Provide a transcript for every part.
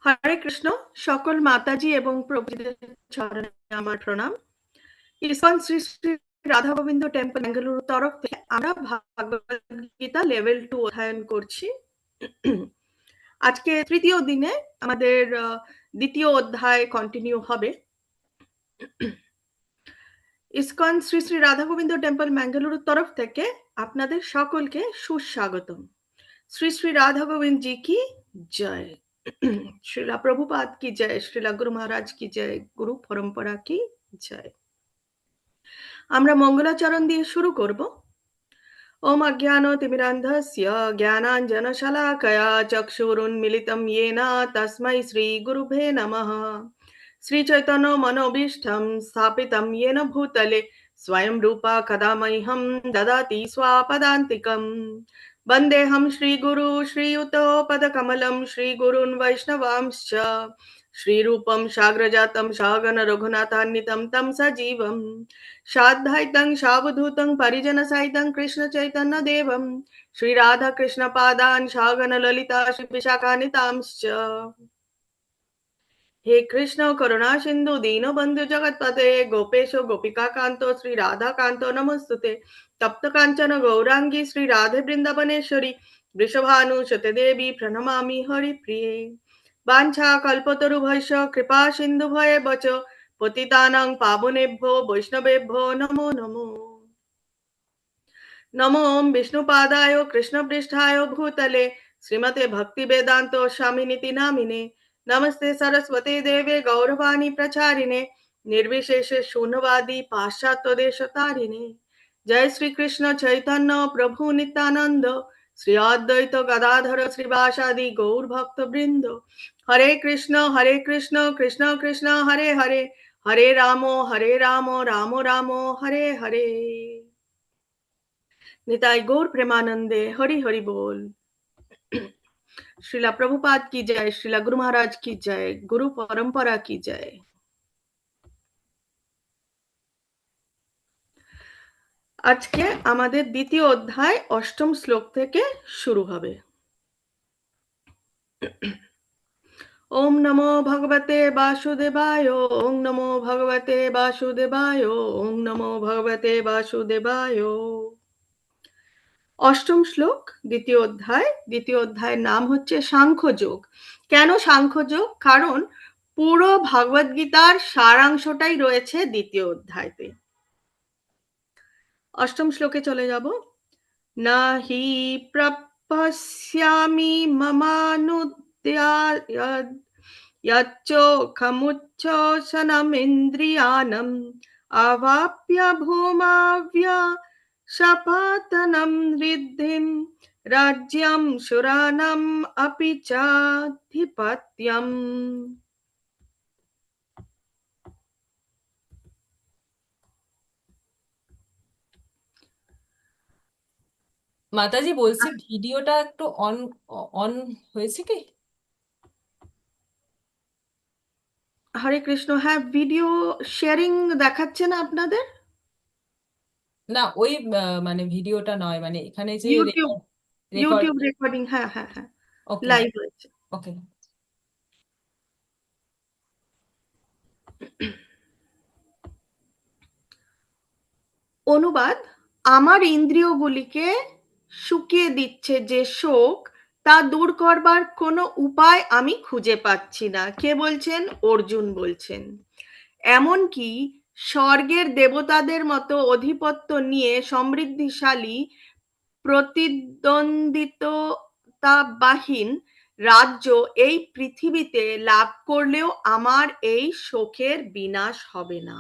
হরে কৃষ্ণ। সকল মাতাজি এবং প্রভুদের চরণে আমার প্রণাম। ইসকন শ্রী শ্রী রাধা গোবিন্দ টেম্পল বেঙ্গালুরু তরফ থেকে আমরা ভাগবত গীতা লেভেল 2 অধ্যয়ন করছি। আজকে তৃতীয় দিনে আমাদের দ্বিতীয় অধ্যায় কন্টিনিউ হবে। ইসকন শ্রী শ্রী রাধা গোবিন্দ টেম্পল বেঙ্গালুরু তরফ থেকে আপনাদের সকলকে সুস্বাগতম। শ্রী শ্রী রাধা গোবিন্দ জি কি জয়। श्रीला प्रभुपाद की जय, श्रीला गुरु महाराज की जय, गुरु परंपरा की जय। আমরা মঙ্গলাচরণ দিয়ে শুরু করব। ওম অজ্ঞানতিমিরান্ধস্য জ্ঞানাঞ্জনশলাকয়া চক্ষুরুন্মিলিतं येन তস্मै শ্রীগুরুভে নমঃ। শ্রীচৈতন্য মনোভীষ্টং স্থাপিतं येन भूतले स्वयं रूपा कदा मह्यं ददाति स्वापदान्तिकं। वन्देऽहं श्रीगुरु श्रीयुतो पदकमलं श्रीगुरून् वैष्णवांश्च श्रीरूपं साग्रजातं सागन रघुनाथान्वितं तं सजीवं साद्वैतं सावधूतं परिजनसहितं कृष्ण चैतन्य देवं श्री राधा कृष्ण पादान् सागन ललिता श्री विशाखान्वितांश्च। हे कृष्ण करुणा सिंधु दीनबंधु जगत्पते गोपेशो गोपिका कांतो श्री राधा कांतो नमस्तुते। तप्त कांचन गौरांगी श्री राधे वृंदावनेश्वरी वृषभानुसुते देवी प्रणमामि हरिप्रिये। वाञ्छा कल्पतरुभ्यश्च कृपा सिन्धुभ्येव च पतितानां पावनेभ्यो वैष्णवेभ्यो नमो नमो। नमो विष्णुपादाय कृष्णपृष्ठाय भूतले श्रीमते भक्तिवेदान्त स्वामिनिति नामिने। नमस्ते सरस्वती देवे गौरवाणी प्रचारिणे निर्विशेष शून्यवादी पाश्चात्य देशतारिणे। जय श्री कृष्ण चैतन्य प्रभु नित्यानंद श्री अद्वैत गदाधर श्रीवासादि गौर भक्त वृंद। हरे कृष्ण कृष्ण कृष्ण हरे हरे, हरे राम राम राम हरे हरे। निताई गौर प्रेमानंदे हरि हरि बोल। श्रीला प्रभुपाद की जय, श्रीला गुरु महाराज की जय, गुरु परंपरा की जय। আজকে আমাদের দ্বিতীয় অধ্যায় অষ্টম শ্লোক থেকে শুরু হবে। ওম নমো ভগবতে বাসুদেবায়, ওম নমো ভগবতে বাসুদেবায়, ওম নমো ভগবতে বাসুদেবায়। অষ্টম শ্লোক দ্বিতীয় অধ্যায়। দ্বিতীয় অধ্যায়ের নাম হচ্ছে সাংখ্যযোগ। কেন সাংখ্যযোগ? কারণ পুরো ভগবদ গীতার সারাংশটাই রয়েছে দ্বিতীয় অধ্যায়তে। অষ্টম শ্লোকে চলে যাব। না হি প্রপশ্যামি মমানুদ্যায়াদ यच्चोखमुच्छोषणमिन्द्रियाणम् अवाप्य भूमाव्य शपातनं रिद्धिं राज्यं सुराणाम् अपि चाधिपत्यम्। মাতাজি বলছি ভিডিওটা একটু অন অন হয়েছে কি? হরে কৃষ্ণ। হ্যাঁ, ভিডিও শেয়ারিং দেখাচ্ছে না আপনাদের? না, ওই মানে ভিডিওটা নয়, মানে এখানে যে ইউটিউব রেকর্ডিং। হ্যাঁ হ্যাঁ হ্যাঁ, ওকে লাইভ হয়েছে। ওকে। অনুবাদ: আমার ইন্দ্রিয়গুলিকে শুকিয়ে দিচ্ছে যে শোক, তা দূর করবার কোনো উপায় আমি খুঁজে পাচ্ছি না। কে বলছেন? অর্জুন বলছেন। এমনকি স্বর্গের দেবতাদের মতো অধিপত্য নিয়ে সমৃদ্ধিশালী প্রতিদ্বন্দ্বিতাবাহীন রাজ্য এই পৃথিবীতে লাভ করলেও আমার এই শোকের বিনাশ হবে না,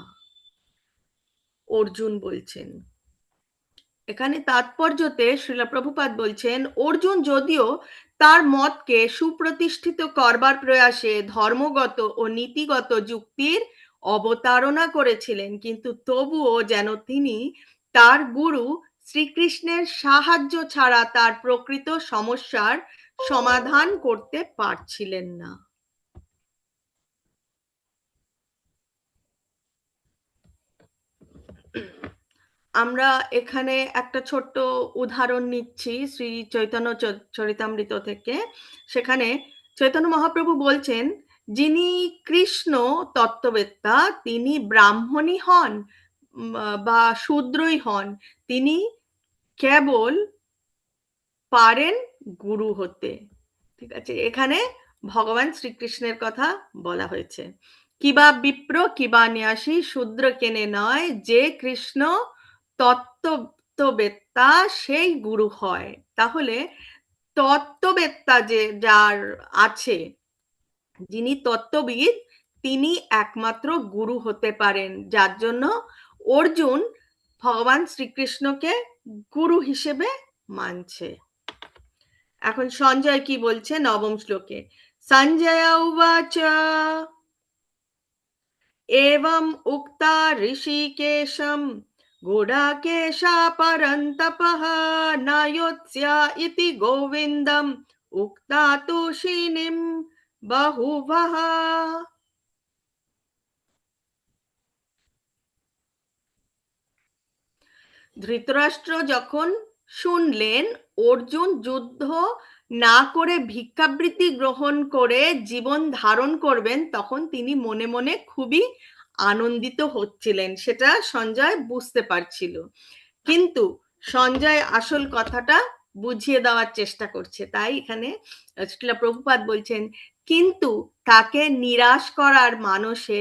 অর্জুন বলছেন। এখানে তাৎপর্যতে শ্রীলা প্রভুপাদ বলছেন, অর্জুন যদিও তার মতকে সুপ্রতিষ্ঠিত করবার প্রয়াসে ধর্মগত ও নীতিগত যুক্তির অবতারণা করেছিলেন, কিন্তু তবুও যেন তিনি তার গুরু শ্রীকৃষ্ণের সাহায্য ছাড়া তার প্রকৃত সমস্যার সমাধান করতে পারছিলেন না। আমরা এখানে একটা ছোট্ট উদাহরণ নিচ্ছি শ্রী চৈতন্য চরিতামৃত থেকে। সেখানে চৈতন্য মহাপ্রভু বলছেন, যিনি কৃষ্ণ তত্ত্ববেত্তা তিনি ব্রাহ্মণই হন বা শূদ্রই হন, তিনি কেবল পারেন গুরু হতে। ঠিক আছে, এখানে ভগবান শ্রীকৃষ্ণের কথা বলা হয়েছে। কিবা বিপ্র কিবা ন্যাসী শূদ্র কেনে নয়, যে কৃষ্ণ তত্ত্ববেত্তা সেই গুরু হয়। তাহলে তত্ত্ববেত্তা যে যার আছে, যিনি তত্ত্ববিদ, তিনি একমাত্র গুরু হতে পারেন, যার জন্য অর্জুন ভগবান শ্রীকৃষ্ণকে গুরু হিসেবে মানছে। এখন সঞ্জয় কি বলছে নবম শ্লোকে, সঞ্জয় উবাচ एवं उक्ता ऋषिकेशं गुडाकेशा परन्तपः न योत्स्य इति गोविन्दम् उक्ता तुषिणीं बहुवः। ধৃতরাষ্ট্র যখন শুনলেন অর্জুন যুদ্ধ না করে ভিক্ষাবৃত্তি গ্রহণ করে জীবন ধারণ করবেন, তখন তিনি মনে মনে খুবই আনন্দিত হচ্ছিলেন, সেটা সঞ্জয় বুঝতে পারছিল। কিন্তু সঞ্জয় আসল কথাটা বুঝিয়ে দেওয়ার চেষ্টা করছে। তাই এখানে শ্রীলা প্রভুপাদ বলছেন, কিন্তু তাকে নিরাশ করার মানসে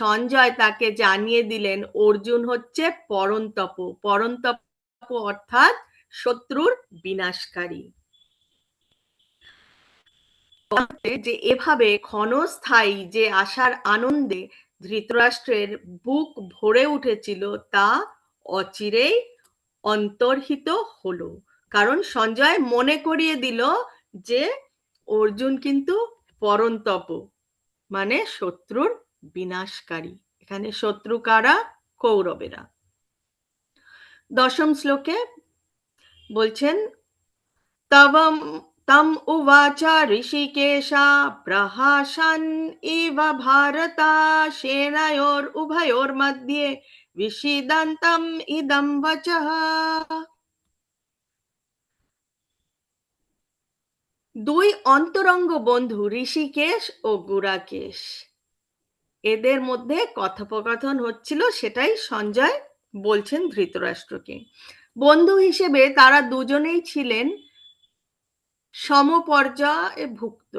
সঞ্জয় তাকে জানিয়ে দিলেন অর্জুন হচ্ছে পরন্তপ। পরন্তপ অর্থাৎ শত্রুর বিনাশকারী। যে এভাবে ক্ষণস্থায়ী যে আশার আনন্দে ধৃতরাষ্ট্রের বুক ভরে উঠেছিল, তা অচিরেই অন্তর্হিত হলো। কারণ সঞ্জয় মনে করিয়ে দিল যে অর্জুন কিন্তু পরন্তপ, মানে শত্রুর বিনাশকারী। এখানে শত্রু কারা? কৌরবেরা। দশম শ্লোকে বলছেন, তবম তম উবাচ ঋষিকেশা প্রহাসন ইব ভারতা সেনায়োর উভয়োর মধ্যে বিষিদন্তম ইদম বচঃ। দুই অন্তরঙ্গ বন্ধু ঋষিকেশ ও গুড়াকেশ, এদের মধ্যে কথোপকথন হচ্ছিল, সেটাই সঞ্জয় বলছেন ধৃতরাষ্ট্রকে। বন্ধু হিসেবে তারা দুজনেই ছিলেন সমপর্যায়ে ভুক্ত,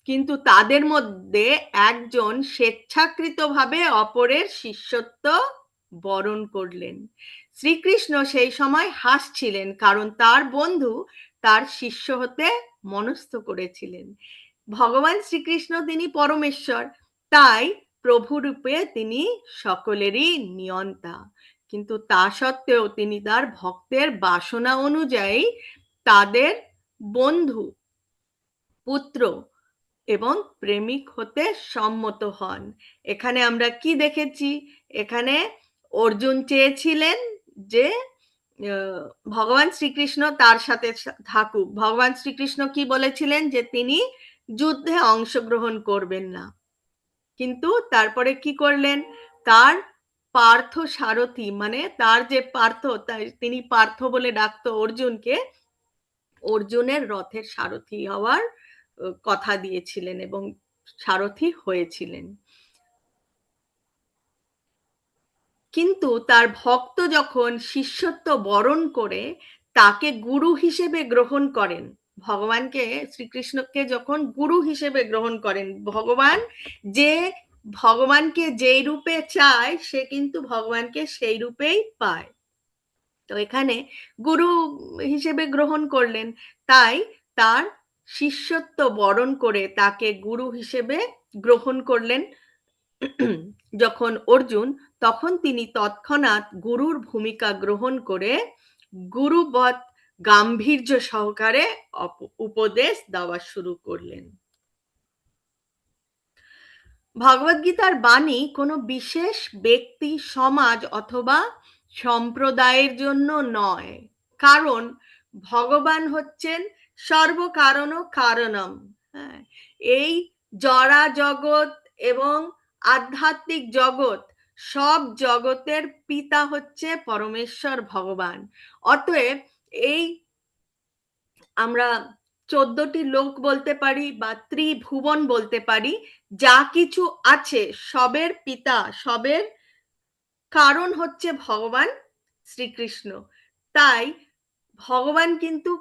কিন্তু তাদের মধ্যে একজন স্বেচ্ছাকৃতভাবে অপরের শিষ্যত্ব বরণ করলেন। শ্রীকৃষ্ণ সেই সময় হাসছিলেন, কারণ তার বন্ধু তার শিষ্য হতে মনস্থ করেছিলেন। ভগবান শ্রীকৃষ্ণ তিনি পরমেশ্বর, তাই প্রভুরূপে তিনি সকলেরই নিয়ন্তা, কিন্তু তা সত্ত্বেও তিনি তার ভক্তের বাসনা অনুযায়ী তাদের বন্ধু, পুত্র এবং প্রেমিক হতে সম্মত হন। এখানে আমরা কি দেখেছি? এখানে অর্জুন চেয়েছিলেন যে ভগবান শ্রীকৃষ্ণ তার সাথে থাকুক। ভগবান শ্রীকৃষ্ণ কি বলেছিলেন? যে তিনি যুদ্ধে অংশগ্রহণ করবেন না। কিন্তু তারপরে কি করলেন? তার পার্থ সারথি, মানে তার যে পার্থ, তিনি পার্থ বলে ডাকতো অর্জুনকে, অর্জুনের রথের সারথি হওয়ার কথা দিয়েছিলেন এবং সারথি হয়েছিলেন। কিন্তু তার ভক্ত যখন শিষ্যত্ব বরণ করে তাকে গুরু হিসেবে গ্রহণ করেন, ভগবানকে শ্রীকৃষ্ণকে যখন গুরু হিসেবে গ্রহণ করেন, ভগবানকে যেই রূপে চায় সে কিন্তু ভগবানকে সেই রূপেই পায়। তো এখানে গুরু হিসেবে গ্রহণ করলেন, তাই তার শিষ্যত্ব বরণ করে তাকে গুরু হিসেবে গ্রহণ করলেন যখন অর্জুন, তখন তিনি তৎক্ষণাৎ গুরুর ভূমিকা গ্রহণ করে গুরুবৎ গাম্ভীর্য সহকারে উপদেশ দেওয়া শুরু করলেন। ভগবদ্গীতার বাণী কোনো বিশেষ ব্যক্তি, সমাজ অথবা সম্প্রদায়ের জন্য নয়, কারণ ভগবান হচ্ছেন সর্বকারণ কারণম। এই জড়া জগৎ এবং আধ্যাত্মিক জগৎ, সব জগতের পিতা হচ্ছে পরমেশ্বর ভগবান। অতএব এই আমরা 14টি লোক বলতে পারি বা ত্রিভুবন বলতে পারি, যা কিছু আছে সবের পিতা, সবের কারণ হচ্ছে ভগবান শ্রীকৃষ্ণ। তাই ভগবান কিন্তু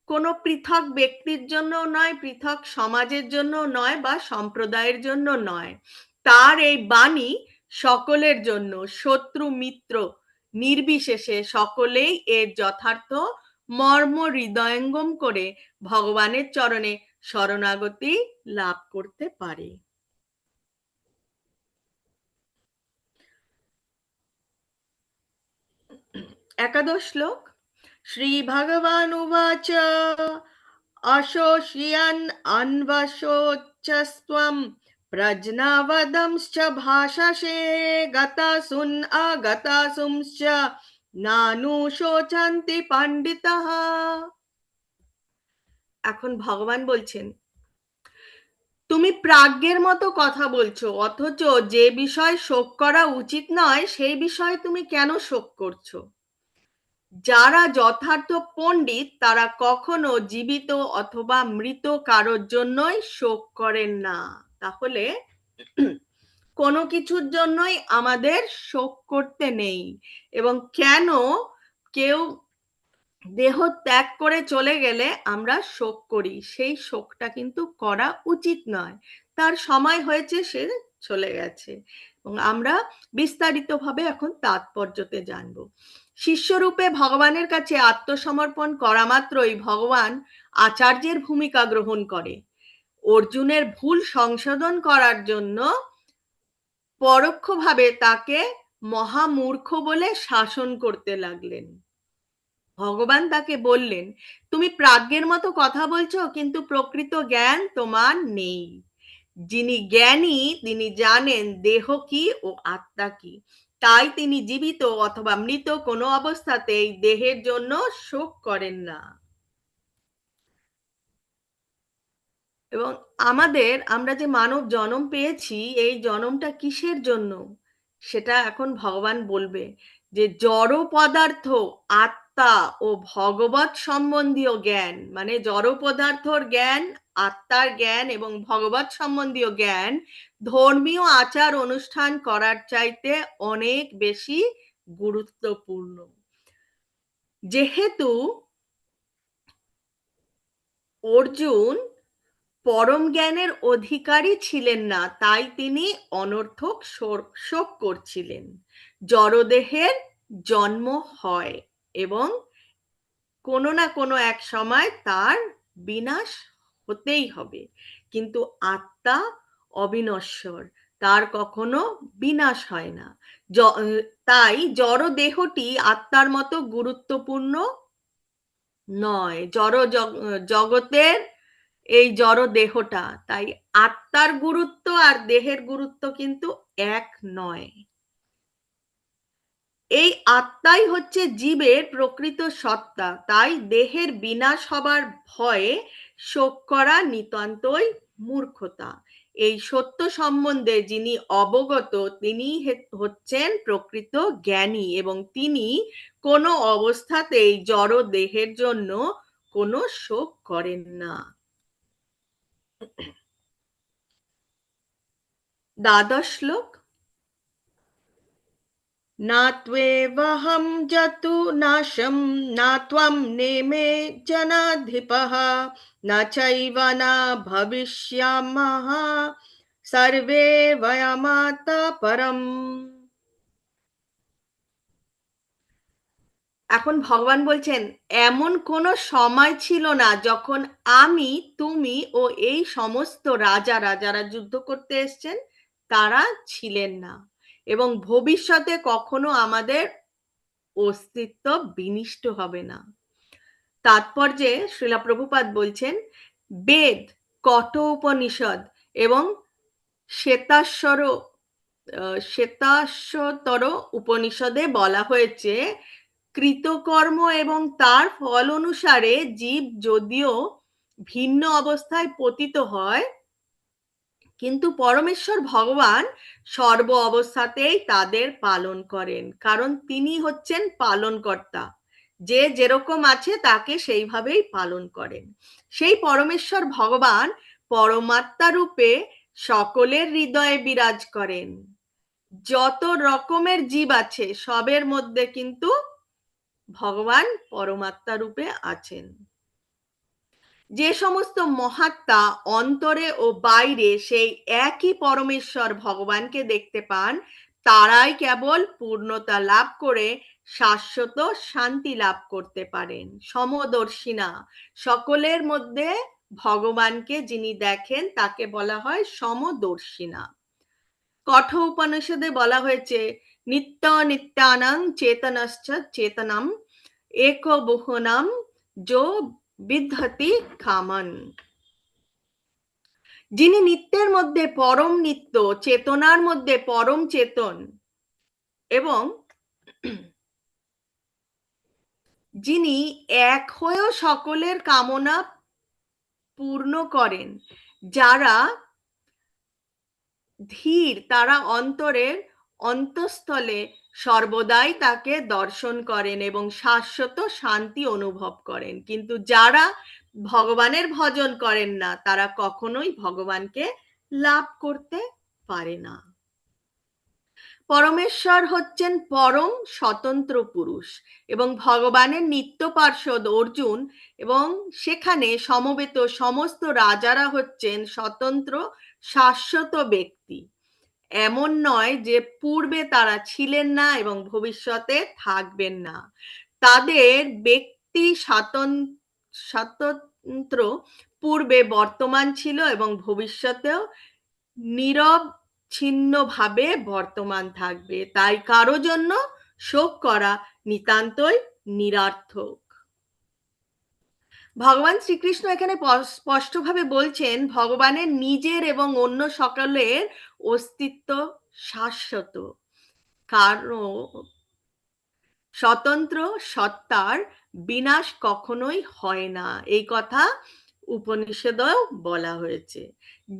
কোনো পৃথক ব্যক্তির জন্য নয়, পৃথক সমাজের জন্য নয়, বা সম্প্রদায়ের জন্য নয়। তার এই বাণী সকলের জন্য, শত্রু মিত্র নির্বিশেষে সকলেই এর যথার্থ মর্ম হৃদয়ঙ্গম করে ভগবানের চরণে শরণাগতি লাভ করতে পারে। একাদশ শ্লোক। श्रीभगवानुवाच अशोष्यन् अन्वशोचस्त्वं प्रज्ञावदंश्च भाषसे गतासुन् अगतासुंश्च नानुशोचन्ति पण्डितः। এখন ভগবান বলছেন, তুমি প্রাজ্ঞের মতো কথা বলছো, অথচ যে বিষয় শোক করা উচিত নয় সেই বিষয়ে তুমি কেন শোক করছো? যারা যথার্থ পণ্ডিত তারা কখনো জীবিত অথবা মৃত কারোর জন্যই শোক করেন না। তাহলে কোনো কিছুর জন্যই আমাদের শোক করতে নেই। এবং কেন কেউ দেহ ত্যাগ করে চলে গেলে আমরা শোক করি, সেই শোকটা কিন্তু করা উচিত নয়। তার সময় হয়েছে, সে চলে গেছে। এবং আমরা বিস্তারিতভাবে এখন তাৎপর্যতে জানব। শিষ্যরূপে ভগবানের কাছে আত্মসমর্পণ করা মাত্রই ভগবান আচার্যের ভূমিকা গ্রহণ করে। অর্জুনের ভুল সংশোধন করার জন্য পরোক্ষভাবে তাকে মহামূর্খ বলে শাসন করতে লাগলেন। ভগবান তাকে বললেন, তুমি প্রাজ্ঞের মতো কথা বলছো, কিন্তু প্রকৃত জ্ঞান তোমার নেই। যিনি জ্ঞানী তিনি জানেন দেহ কি ও আত্মা কি। তাই তিনি জীবিত অথবা মৃত কোনো অবস্থাতেই দেহের জন্য শোক করেন না। এবং আমরা যে মানব জন্ম পেয়েছি, এই জন্মটা কিসের জন্য সেটা এখন ভগবান বলবে। যে জড় পদার্থ, আত্মা ও ভগবৎ সম্বন্ধীয় জ্ঞান, মানে জড় পদার্থর জ্ঞান, আত্মার জ্ঞান এবং ভগবৎ সম্বন্ধীয় জ্ঞান ধর্মীয় আচার অনুষ্ঠান করার চাইতে অনেক বেশি গুরুত্বপূর্ণ। যেহেতু অর্জুন পরম জ্ঞানের অধিকারী ছিলেন না, তাই তিনি অনর্থক শোক করছিলেন। জড়দেহের জন্ম হয় এবং কোনো না কোনো এক সময় তার বিনাশ হতেই হবে, কিন্তু আত্মা অবিনশ্বর, তার কখনো বিনাশ হয় না। তাই জড় দেহটি আত্মার মতো গুরুত্বপূর্ণ নয়। জগতের এই জড় দেহটা, তাই আত্মার গুরুত্ব আর দেহের গুরুত্ব কিন্তু এক নয়। এই আত্মাই হচ্ছে জীবের প্রকৃত সত্তা, তাই দেহের বিনাশ হবার ভয়ে শোক করা নিতান্তই মূর্খতা। এই সত্য সম্বন্ধে যিনি অবগত তিনি হচ্ছেন প্রকৃত জ্ঞানী, এবং তিনি কোনো অবস্থাতেই জড় দেহের জন্য কোনো শোক করেন না। দ্বাদশ শ্লোক। না ত্বেবহং যতু নাশম না ত্বম নেমে জনাধিপঃ না চৈব না ভবিষ্যামঃ সর্বে বয়মাত্মা পরম। এখন ভগবান বলছেন, এমন কোনো সময় ছিল না যখন আমি, তুমি ও এই সমস্ত রাজারা যারা যুদ্ধ করতে এসছেন তারা ছিলেন না, এবং ভবিষ্যতে কখনো আমাদের অস্তিত্ব বিনিষ্ট হবে না। তাৎপর্যে শ্রীলা প্রভুপাদ বলছেন, বেদ, কঠ উপনিষদ এবং শ্বেতাশ্বতর উপনিষদে বলা হয়েছে, কৃতকর্ম এবং তার ফল অনুসারে জীব যদিও ভিন্ন অবস্থায় পতিত হয়, কিন্তু পরমেশ্বর ভগবান সর্ব অবস্থাতেই তাদের পালন করেন, কারণ তিনি হচ্ছেন পালনকর্তা। যে যেরকম আছে তাকে সেইভাবেই পালন করেন। সেই পরমেশ্বর ভগবান পরমাত্মা রূপে সকলের হৃদয়ে বিরাজ করেন। যত রকমের জীব আছে সবের মধ্যে কিন্তু ভগবান পরমাত্মা রূপে আছেন। যে সমস্ত মহাত্মা অন্তরে ও বাইরে সেই একই পরমেশ্বর ভগবানকে দেখতে পান, তারাই কেবল পূর্ণতা লাভ করে শাশ্বত শান্তি লাভ করতে পারেন। সমদর্শিনা, সকলের মধ্যে ভগবানকে যিনি দেখেন তাকে বলা হয় সমদর্শিনা। কঠ উপনিষদে বলা হয়েছে, নিত্য নিত্যানাং চেতনশ্চ চেতনম একবুহনাম যো বিদ্ধতি কামন। যিনি নিত্যের মধ্যে পরম নিত্য, চেতনার মধ্যে পরম চেতন, এবং যিনি এক হয়েও সকলের কামনা পূর্ণ করেন, যারা ধীর তারা অন্তরের অন্তঃস্থলে সর্বদাই তাকে দর্শন করেন এবং শাশ্বত শান্তি অনুভব করেন। কিন্তু যারা ভগবানের ভজন করেন না, তারা কখনোই ভগবানকে লাভ করতে পারে না। পরমেশ্বর হচ্ছেন পরম স্বতন্ত্র পুরুষ এবং ভগবানের নিত্য পার্ষদ অর্জুন এবং সেখানে সমবেত সমস্ত রাজারা হচ্ছেন স্বতন্ত্র শাশ্বত ব্যক্তি। এমন নয় যে পূর্বে তারা ছিলেন না এবং ভবিষ্যতে থাকবেন না। তাদের ব্যক্তি স্বাতন্ত্র পূর্বে বর্তমান ছিল এবং ভবিষ্যতেও নিরবচ্ছিন্নভাবে বর্তমান থাকবে। তাই কারো জন্য শোক করা নিতান্তই নিরর্থক। ভগবান শ্রীকৃষ্ণ এখানে স্পষ্টভাবে বলছেন, ভগবানের নিজের এবং অন্য সকলের অস্তিত্ব শাশ্বত। কারণ স্বতন্ত্র সত্তার বিনাশ কখনোই হয় না, এই কথা উপনিষদেও বলা হয়েছে।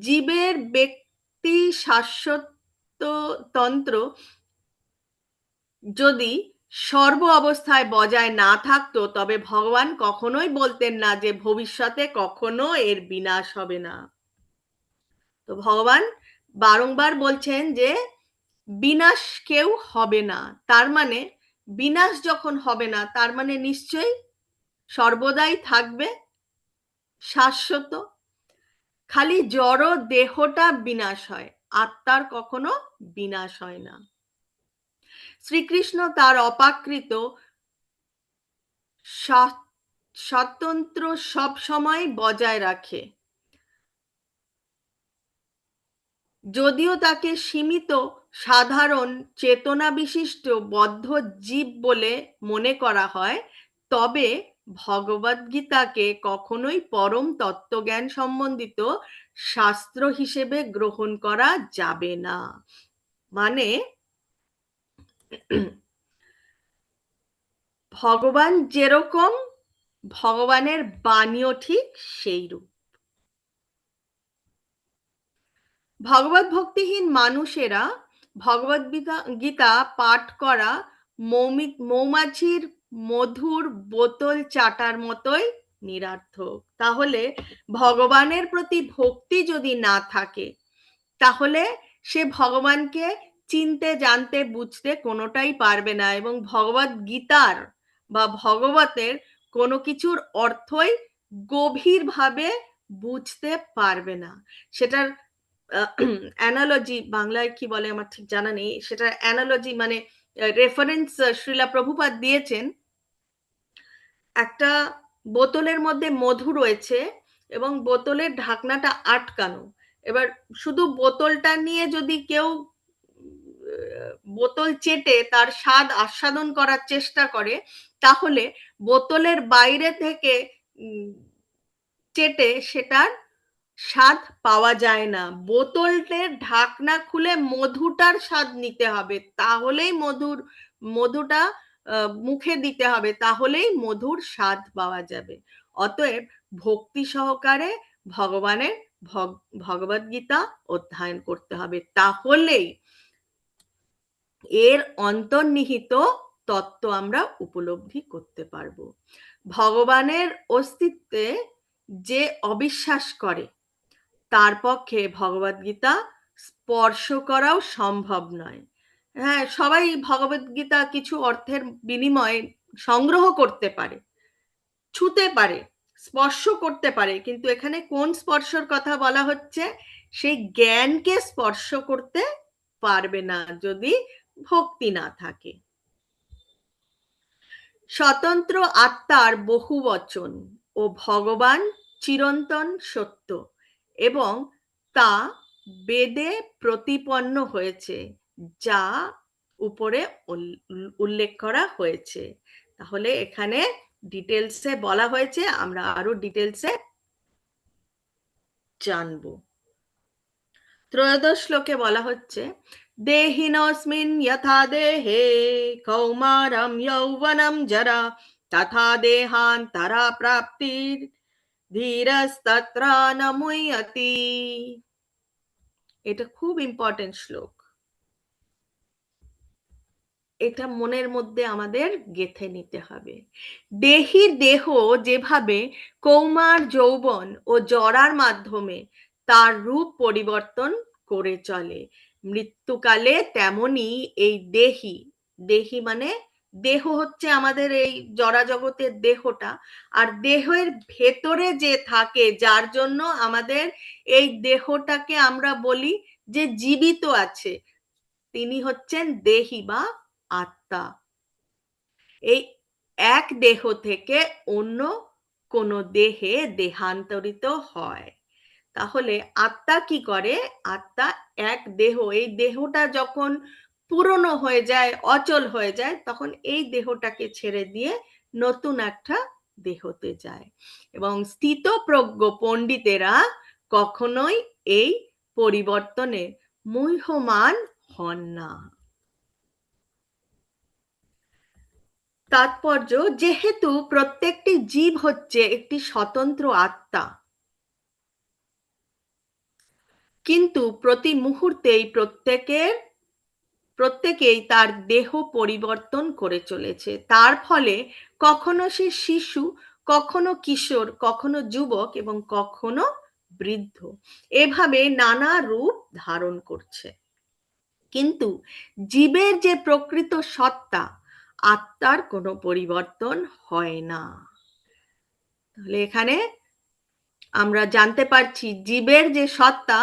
জীবের ব্যক্তি শাশ্বততন্ত্র যদি সর্ব অবস্থায় বজায় না থাকতো, তবে ভগবান কখনোই বলতেন না যে ভবিষ্যতে কখনো এর বিনাশ হবে না। তো ভগবান বারংবার বলছেন যে বিনাশ কেউ হবে না, তার মানে বিনাশ যখন হবে না, তার মানে নিশ্চয়ই সর্বদাই থাকবে শাশ্বত। খালি জড় দেহটা বিনাশ হয়, আত্মার কখনো বিনাশ হয় না। শ্রীকৃষ্ণ তার অপাকৃত স্বতন্ত্র সব সময় বজায় রাখে, যদিও তাকে সীমিত সাধারণ চেতনা বিশিষ্ট বদ্ধ জীব বলে মনে করা হয়, তবে ভগবদ্গীতাকে কখনোই পরম তত্ত্বজ্ঞান সম্বন্ধিত শাস্ত্র হিসেবে গ্রহণ করা যাবে না। মানে ভগবান যেরকম, ভগবানের বাণীও ঠিক সেই রূপ। ভগবত ভক্তিহীন মানুষেরা ভগবত গীতা পাঠ করা মৌমাছির মধুর বোতল চাটার মতোই নিরর্থক। তাহলে ভগবানের প্রতি ভক্তি যদি না থাকে, তাহলে সে ভগবানকে চিনতে জানতে বুঝতে কোনোটাই পারবে না এবং ভগবত গীতার বা ভগবতের কোনো কিছুর অর্থই গভীরভাবে বুঝতে পারবে না। সেটার অ্যানালজি বাংলায় কি বলে আমার ঠিক জানা নেই, সেটার অ্যানালজি মানে রেফারেন্স শ্রীলা প্রভুপাদ দিয়েছেন। একটা বোতলের মধ্যে মধু রয়েছে এবং বোতলের ঢাকনাটা আটকানো। এবার শুধু বোতলটা নিয়ে যদি কেউ বোতল চেটে তার স্বাদ আস্বাদন করার চেষ্টা করে, তাহলে বোতলের বাইরে থেকে চেটে সেটার স্বাদ পাওয়া যায় না। বোতলটার ঢাকনা খুলে মধুটার স্বাদ নিতে হবে, তাহলেই মধুটা মুখে দিতে হবে, তাহলেই মধুর স্বাদ পাওয়া যাবে। অতএব ভক্তি সহকারে ভগবানের ভগবদ্গীতা অধ্যয়ন করতে হবে, তাহলেই এর অন্তর্নিহিত তত্ত্ব আমরা উপলব্ধি করতে পারবো। ভগবানের অস্তিত্বে যে অবিশ্বাস করে তার পক্ষে ভগবদ্গীতা স্পর্শ করাও সম্ভব নয়। হ্যাঁ, সবাই ভগবদ্গীতা কিছু অর্থের বিনিময়ে সংগ্রহ করতে পারে, ছুঁতে পারে, স্পর্শ করতে পারে, কিন্তু এখানে কোন স্পর্শর কথা বলা হচ্ছে? সেই জ্ঞানকে স্পর্শ করতে পারবে না যদি ভক্তি না থাকে। স্বতন্ত্র আত্মার বহুবচন ও ভগবান চিরন্তন সত্য এবং তা বেদে প্রতিপন্ন হয়েছে, যা উপরে উল্লেখ করা হয়েছে। তাহলে এখানে ডিটেলসে বলা হয়েছে, আমরা আরো ডিটেলসে জানবো। ত্রয়োদশ শ্লোকে বলা হচ্ছে, দেহিনস্মিন যথা দেহে কৌমারম যৌবনম জরা তথা দেহান্তরা প্রাপ্তির ধীরস্তত্র ন মুহ্যতি। এটা খুব ইম্পর্টেন্ট শ্লোক, এটা মনের মধ্যে আমাদের গেঁথে নিতে হবে। দেহির দেহ যেভাবে কৌমার, যৌবন ও জরার মাধ্যমে তার রূপ পরিবর্তন করে চলে, মৃত্যুকালে তেমনি এই দেহি, দেহি মানে দেহ হচ্ছে আমাদের এই জরা জগতের দেহটা, আর দেহের ভেতরে যে থাকে, যার জন্য আমাদের এই দেহটাকে আমরা বলি যে জীবিত আছে, তিনি হচ্ছেন দেহি বা আত্মা। এই এক দেহ থেকে অন্য কোনো দেহে দেহান্তরিত হয়। তাহলে আত্মা কি করে? আত্মা এক দেহ, এই দেহটা যখন পুরনো হয়ে যায়, অচল হয়ে যায়, তখন এই দেহটাকে ছেড়ে দিয়ে নতুন একটা দেহতে যায়। এবং স্থিতপ্রজ্ঞ পণ্ডিতেরা কখনোই এই পরিবর্তনে মুহ্যমান হন না। তাৎপর্য, যেহেতু প্রত্যেকটি জীব হচ্ছে একটি স্বতন্ত্র আত্মা, কিন্তু প্রতি মুহূর্তেই প্রত্যেকেই তার দেহ পরিবর্তন করে চলেছে। তার ফলে কখনো সে শিশু, কখনো কিশোর, কখনো যুবক এবং কখনো বৃদ্ধ, এভাবে নানা রূপ ধারণ করছে। কিন্তু জীবের যে প্রকৃত সত্তা, আত্মার কোনো পরিবর্তন হয় না। তাহলে এখানে আমরা জানতে পারছি জীবের যে সত্তা,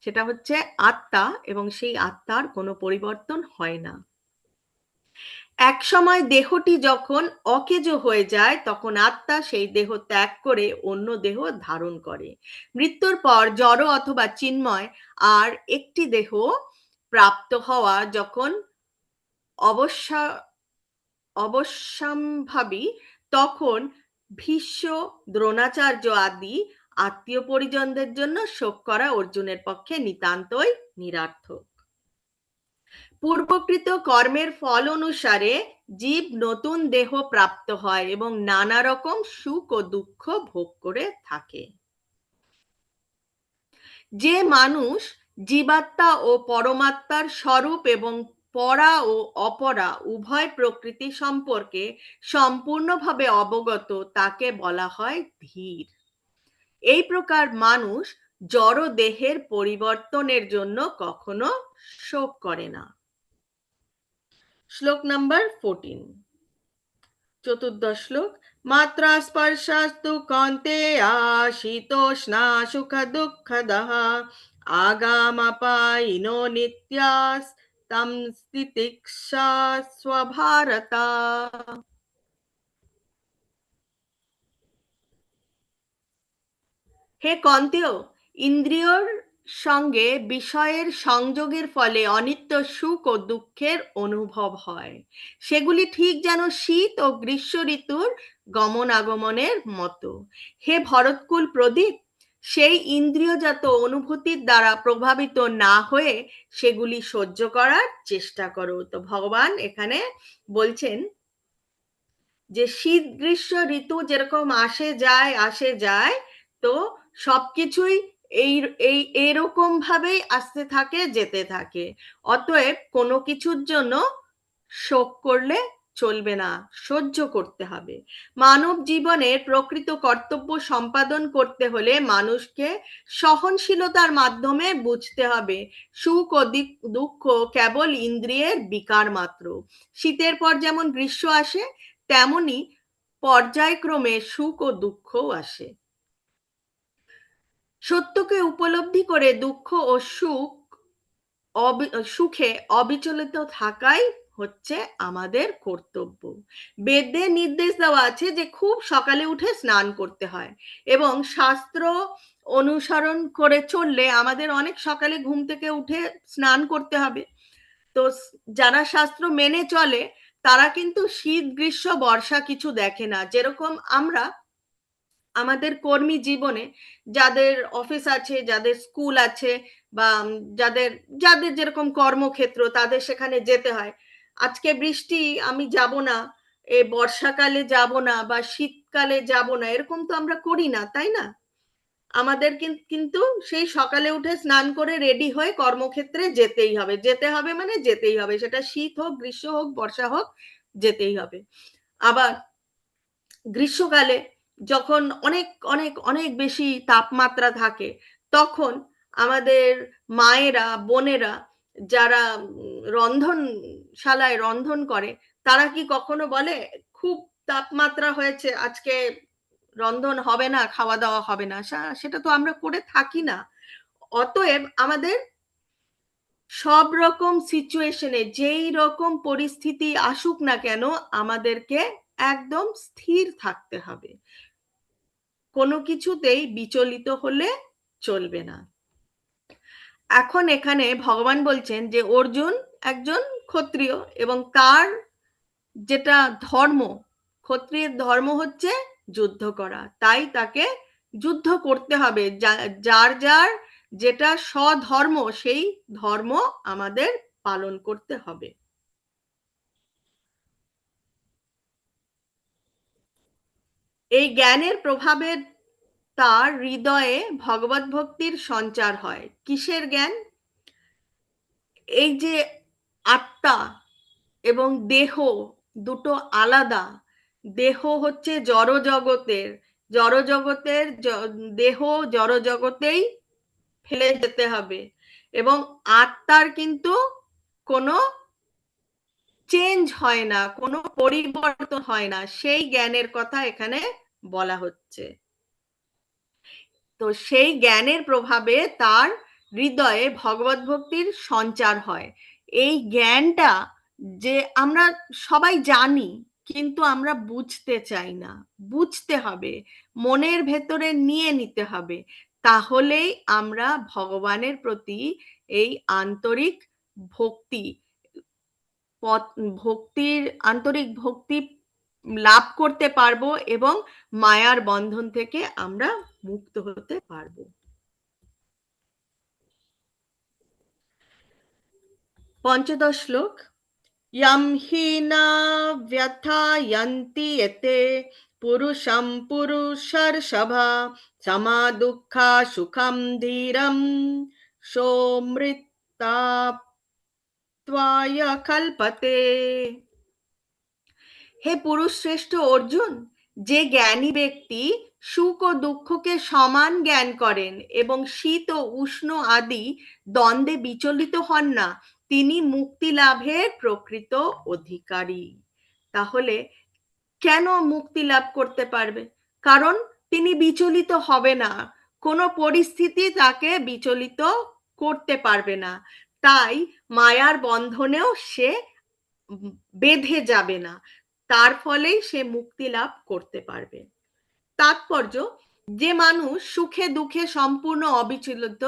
সেটা হচ্ছে আত্মা, এবং সেই আত্মার কোনো পরিবর্তন হয় না। এক সময় দেহটি যখন অকেজো হয়ে যায়, তখন আত্মা সেই দেহ ত্যাগ করে অন্য দেহ ধারণ করে। মৃত্যুর পর জড় অথবা চিন্ময় আর একটি দেহ প্রাপ্ত হওয়া যখন অবশ্যম্ভাবী, তখন ভীষ্ম, দ্রোণাচার্য আদি আত্মীয় পরিজনদের জন্য শোক করা অর্জুনের পক্ষে নিতান্তই নিরর্থক। পূর্বকৃত কর্মের ফল অনুসারে জীব নতুন দেহ প্রাপ্ত হয় এবং নানা রকম সুখ ও দুঃখ ভোগ করে থাকে। যে মানুষ জীবাত্মা ও পরমাত্মার স্বরূপ এবং পরা ও অপরা উভয় প্রকৃতি সম্পর্কে সম্পূর্ণভাবে অবগত, তাকে বলা হয় ধীর। এই প্রকার মানুষ জড় দেহের পরিবর্তনের জন্য কখনো শোক করে না। শ্লোক নাম্বার 14, চতুর্দশ শ্লোক। মাত্রা স্পর্শাস্তু কৌন্তেয়া শীতোষ্ণা সুখ দুঃখদঃ আগামাপায়িনো নিত্যাস তম তিতিক্ষাস্ব ভারত। হে কন্তেয়, ইন্দ্রিয়র সঙ্গে বিষয়ের সংযোগের ফলে অনিত্য সুখ ও দুঃখের অনুভব হয়। সেগুলি ঠিক যেন শীত ও গ্রীষ্ম ঋতুর গমনাগমনের মতো। হে ভরতকুল প্রদীপ, সেই ইন্দ্রিয়জাত অনুভূতির দ্বারা প্রভাবিত না হয়ে সেগুলি সহ্য করার চেষ্টা করো। তো ভগবান এখানে বলছেন যে শীত গ্রীষ্ম ঋতু যেরকম আসে যায়, তো সবকিছুই এই এই এরকম ভাবেই আসতে থাকে, যেতে থাকে। অতএব কোনো কিছুর জন্য শোক করলে চলবে না, সহ্য করতে হবে। মানব জীবনের প্রকৃত কর্তব্য সম্পাদন করতে হলে মানুষকে সহনশীলতার মাধ্যমে বুঝতে হবে সুখ ও দুঃখ কেবল ইন্দ্রিয়ের বিকার মাত্র। শীতের পর যেমন গ্রীষ্ম আসে, তেমনি পর্যায়ক্রমে সুখ ও দুঃখও আসে। সত্যকে উপলব্ধি করে দুঃখ ও সুখে অবিচলিত থাকাই হচ্ছে আমাদের কর্তব্য। বেদে নির্দেশ দেওয়া আছে যে খুব সকালে উঠে স্নান করতে হয়, এবং শাস্ত্র অনুসরণ করে চললে আমাদের অনেক সকালে ঘুম থেকে উঠে স্নান করতে হবে। তো যারা শাস্ত্র মেনে চলে তারা কিন্তু শীত গ্রীষ্ম বর্ষা কিছু দেখে না। যেরকম আমরা আমাদের কর্মী জীবনে যাদের অফিস আছে, যাদের স্কুল আছে, বা যাদের যাদের যেরকম কর্মক্ষেত্র তাদের সেখানে যেতে হয়, আজকে বৃষ্টি আমি যাব না, এ বর্ষাকালে যাব না, বা শীতকালে যাব না, এরকম তো আমরা করি না, তাই না? আমাদের কিন্তু সেই সকালে উঠে স্নান করে রেডি হয়ে কর্মক্ষেত্রে যেতেই হবে, যেতে হবে মানে যেতেই হবে, সেটা শীত হোক গ্রীষ্ম হোক বর্ষা হোক, যেতেই হবে। আবার গ্রীষ্মকালে যখন অনেক অনেক অনেক বেশি তাপমাত্রা থাকে, তখন আমাদের মায়েরা বোনেরা যারা রন্ধনশালায় রন্ধন করে, তারা কি কখনো বলে খুব তাপমাত্রা হয়েছে আজকে রন্ধন হবে না, খাওয়া দাওয়া হবে না? সেটা তো আমরা করে থাকি না। অতএব আমাদের সব রকম সিচুয়েশনে যেই রকম পরিস্থিতি আসুক না কেন, আমাদেরকে একদম স্থির থাকতে হবে, কোনো কিছুতেই বিচলিত হলে চলবে না। এখন এখানে ভগবান বলছেন যে অর্জুন একজন ক্ষত্রিয়, এবং তার যেটা ধর্ম, ক্ষত্রিয়ের ধর্ম হচ্ছে যুদ্ধ করা, তাই তাকে যুদ্ধ করতে হবে। যার যার যেটা স্বধর্ম, সেই ধর্ম আমাদের পালন করতে হবে। এই জ্ঞানের প্রভাবে তার হৃদয়ে ভগবত ভক্তির সঞ্চার হয়। কিসের জ্ঞান? এই যে আত্মা এবং দেহ দুটো আলাদা। দেহ হচ্ছে জড় জগতের, জড় জগতের দেহ জড় জগতেই ফেলে যেতে হবে, এবং আত্মার কিন্তু কোনো চেঞ্জ হয় না, কোনো পরিবর্তন হয় না, সেই জ্ঞানের কথা এখানে বলা হচ্ছে। তো সেই জ্ঞানের প্রভাবে তার হৃদয়ে ভগবত ভক্তির সঞ্চার হয়। এই জ্ঞানটা যে আমরা সবাই জানি, কিন্তু আমরা বুঝতে চাই না। বুঝতে হবে, মনের ভেতরে নিয়ে নিতে হবে, তাহলেই আমরা ভগবানের প্রতি এই আন্তরিক ভক্তি ভক্তির আন্তরিক ভক্তি লাভ করতে পারবো, এবং মায়ার বন্ধন থেকে আমরা মুক্ত হতে পারবো। পঞ্চদশ শ্লোক। यं हि न व्यथायन्ति यते पुरुषं पुरुषर्षभा समा दुःखा सुखं धीरं सोमृताप्त्वाय कल्पते। হে পুরুষ শ্রেষ্ঠ অর্জুন, যে জ্ঞানী ব্যক্তি সুখ ও দুঃখকে সমান জ্ঞান করেন এবং শীত ও উষ্ণ আদি দ্বন্দ্বে বিচলিত হন না, তিনি মুক্তি লাভের প্রকৃত অধিকারী। তাহলে কেন মুক্তি লাভ করতে পারবে? কারণ তিনি বিচলিত হবে না, কোনো পরিস্থিতি তাকে বিচলিত করতে পারবে না, তাই মায়ার বন্ধনেও সে বেঁধে যাবে না, তার ফলেই সে মুক্তি লাভ করতে পারবে। তাৎপর্য, যে মানুষ সুখে দুঃখে সম্পূর্ণ অবিচলিত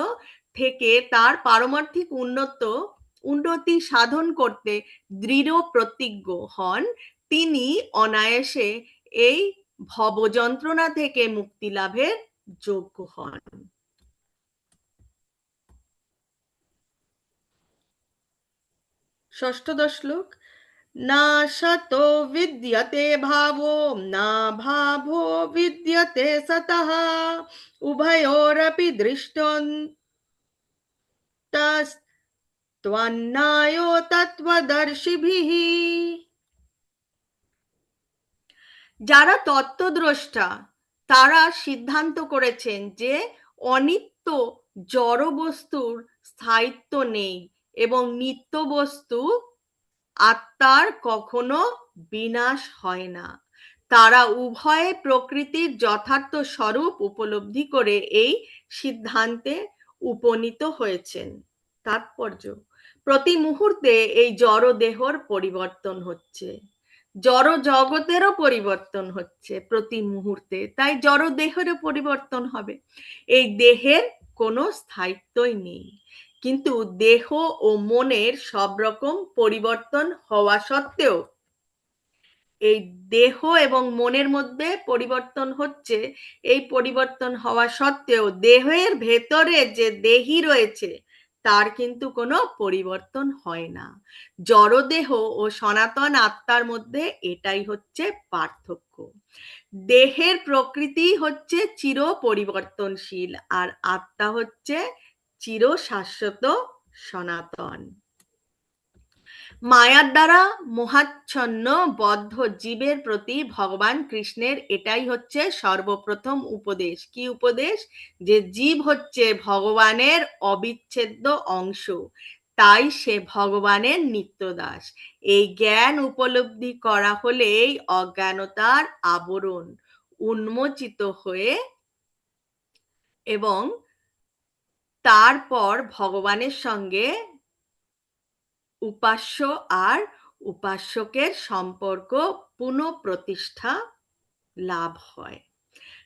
থেকে তার পারমার্থিক উন্নতি সাধন করতে দৃঢ় প্রতিজ্ঞ হন, তিনি অনায়াসে এই ভব যন্ত্রণা থেকে মুক্তি লাভের যোগ্য হন। ষষ্ঠদশ শ্লোক। না সতো বিদ্যতে ভাবো না ভাবো বিদ্যতে সতঃ উভয়োরপি দৃষ্টন্তস্ত্বন্যায়ো তত্ত্বদর্শিভিঃ। যারা তত্ত্বদ্রষ্টা তারা সিদ্ধান্ত করেছেন যে অনিত্য জড় বস্তুর স্থায়িত্ব নেই এবং নিত্য বস্তু আত্মার কখনো বিনাশ হয় না। তারা উভয়ে প্রকৃতির যথার্থ স্বরূপ উপলব্ধি করে এই সিদ্ধান্তে উপনীত হয়েছেন। তাৎপর্য, প্রতি মুহূর্তে এই জড় দেহর পরিবর্তন হচ্ছে, জড় জগতেরও পরিবর্তন হচ্ছে প্রতি মুহূর্তে, তাই জড় দেহেরও পরিবর্তন হবে। এই দেহের কোনো স্থায়িত্বই নেই, কিন্তু দেহ ও মনের সব রকম পরিবর্তন হওয়া সত্ত্বেও, এই দেহ এবং মনের মধ্যে পরিবর্তন হচ্ছে, এই পরিবর্তন হওয়া সত্ত্বেও দেহের ভেতরে যে দেহি রয়েছে তার কিন্তু কোনো পরিবর্তন হয় না। জড়দেহ ও সনাতন আত্মার মধ্যে এটাই হচ্ছে পার্থক্য। দেহের প্রকৃতি হচ্ছে চির পরিবর্তনশীল আর আত্মা হচ্ছে চির শাশ্বত সনাতন। মায়ার দ্বারা মোহাচ্ছন্ন বদ্ধ জীবের প্রতি ভগবান কৃষ্ণের এটাই হচ্ছে সর্বপ্রথম উপদেশ। কি উপদেশ? যে জীব হচ্ছে ভগবানের অবিচ্ছেদ্য অংশ, তাই সে ভগবানের নিত্যদাস। এই জ্ঞান উপলব্ধি করা হলেই অজ্ঞানতার আবরণ উন্মোচিত হয়ে এবং তারপর ভগবানের সঙ্গে উপাস্য আর উপাস্যকের সম্পর্ক পুনঃপ্রতিষ্ঠা লাভ হয়।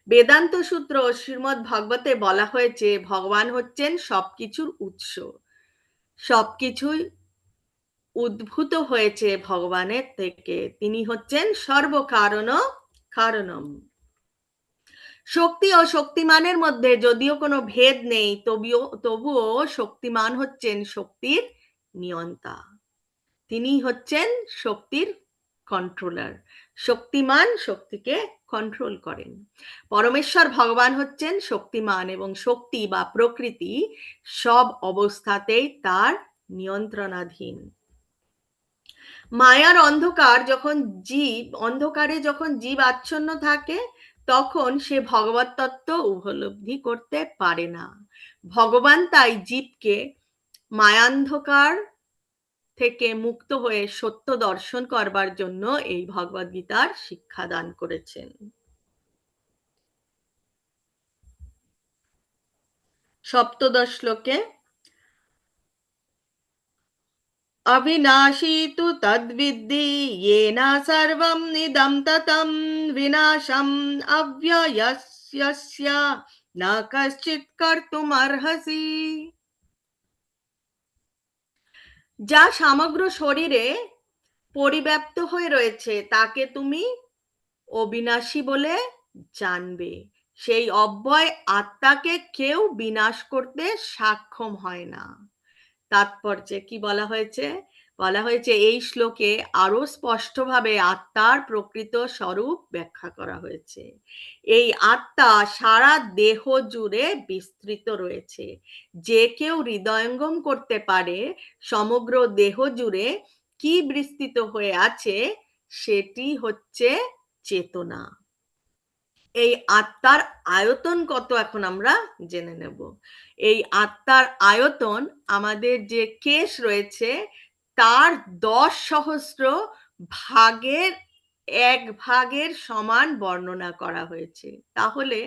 বেদান্ত সূত্র ও শ্রীমদ্ ভাগবতে বলা হয়েছে ভগবান হচ্ছেন সবকিছুর উৎস, সবকিছুই উদ্ভূত হয়েছে ভগবানের থেকে, তিনি হচ্ছেন সর্বকারণ কারণম। শক্তি ও শক্তিমানের মধ্যে যদিও কোনো ভেদ নেই, তবুও শক্তিমান হচ্ছেন শক্তির নিয়ন্তা, তিনি হচ্ছেন শক্তির কন্ট্রোলার। শক্তিমান শক্তিকে কন্ট্রোল করেন। পরমেশ্বর ভগবান হচ্ছেন শক্তিমান এবং শক্তি বা প্রকৃতি সব অবস্থাতেই তার নিয়ন্ত্রণাধীন। মায়ার অন্ধকারে যখন জীব আচ্ছন্ন থাকে তখন সে ভগবত তত্ত্ব উপলব্ধি করতে পারে না। ভগবান তাই জীবকে মায়ান্ধকার থেকে মুক্ত হয়ে সত্য দর্শন করবার জন্য এই ভগবদ গীতার শিক্ষা দান করেছেন। সপ্তদশ শ্লোকে अविनाशी तु तद्विद्धि येन सर्वं निदं ततं विनाशम् अव्ययस्य न कश्चित् कर्तुमर्हसि। যা সমগ্র শরীরে পরিব্যাপ্ত হয়ে রয়েছে তাকে তুমি অবিনাশী বলে জানবে। সেই অব্যয় আত্মাকে কেউ বিনাশ করতে সক্ষম হয় না। তাৎপর্যে কি বলা হয়েছে? বলা হয়েছে এই শ্লোকে আরো স্পষ্টভাবে আত্মার প্রকৃত স্বরূপ ব্যাখ্যা করা হয়েছে। এই আত্মা সারা দেহ জুড়ে বিস্তৃত রয়েছে। যে কেউ হৃদয়ঙ্গম করতে পারে সমগ্র দেহ জুড়ে কি বিস্তৃত হয়ে আছে সেটি হচ্ছে চেতনা। এই আত্মার আয়তন কত এখন আমরা জেনে নেব। এই আত্মার আয়তন আমাদের যে কেশ রয়েছে তার 10,000 ভাগের 1 ভাগের সমান বর্ণনা করা হয়েছে। তাহলে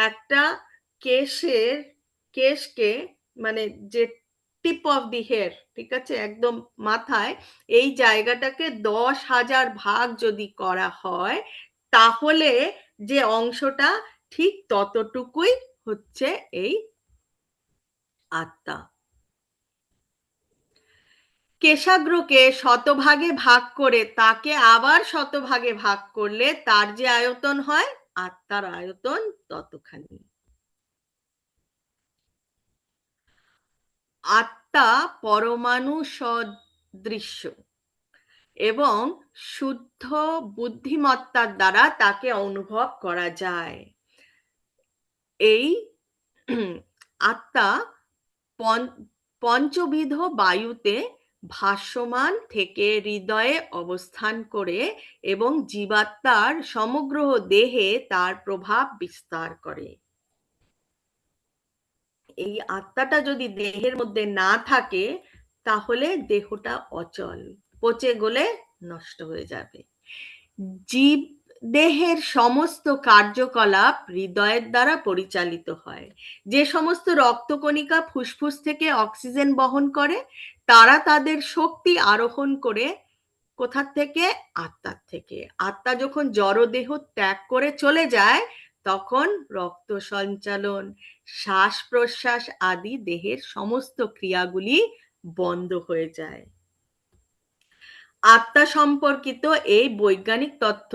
একটা কেশকে মানে যে টিপ অফ দি হেয়ার, ঠিক আছে, একদম মাথায় এই জায়গাটাকে 10,000 ভাগ যদি করা হয় তাহলে যে অংশটা ঠিক ততটুকুই হচ্ছে এই আত্মা। কেশাগ্রকে শতভাগে ভাগ করে তাকে আবার শতভাগে ভাগ করলে তার যে আয়তন হয় আত্মার আয়তন ততখানি। আত্মা পরমাণু সদৃশ্য এবং শুদ্ধ বুদ্ধিমত্তার দ্বারা তাকে অনুভব করা যায়। এই আত্মা পঞ্চবিধ বায়ুতে ভাসমান থেকে হৃদয়ে অবস্থান করে এবং জীবাত্মার সমগ্র দেহে তার প্রভাব বিস্তার করে। এই আত্মাটা যদি দেহের মধ্যে না থাকে তাহলে দেহটা অচল, পচে গলে নষ্ট হয়ে যাবে। জীব দেহের সমস্ত কার্যকলাপ হৃদয়ের দ্বারা পরিচালিত হয়। যে সমস্ত রক্তকণিকা ফুসফুস থেকে অক্সিজেন বহন করে তারা তাদের শক্তি আরোহণ করে কোথা থেকে? আত্মার থেকে। আত্মা যখন জড়দেহ ত্যাগ করে চলে যায় তখন রক্ত সঞ্চালন, শ্বাস প্রশ্বাস আদি দেহের সমস্ত ক্রিয়াগুলি বন্ধ হয়ে যায়। আত্মা সম্পর্কিত এই বৈজ্ঞানিক তথ্য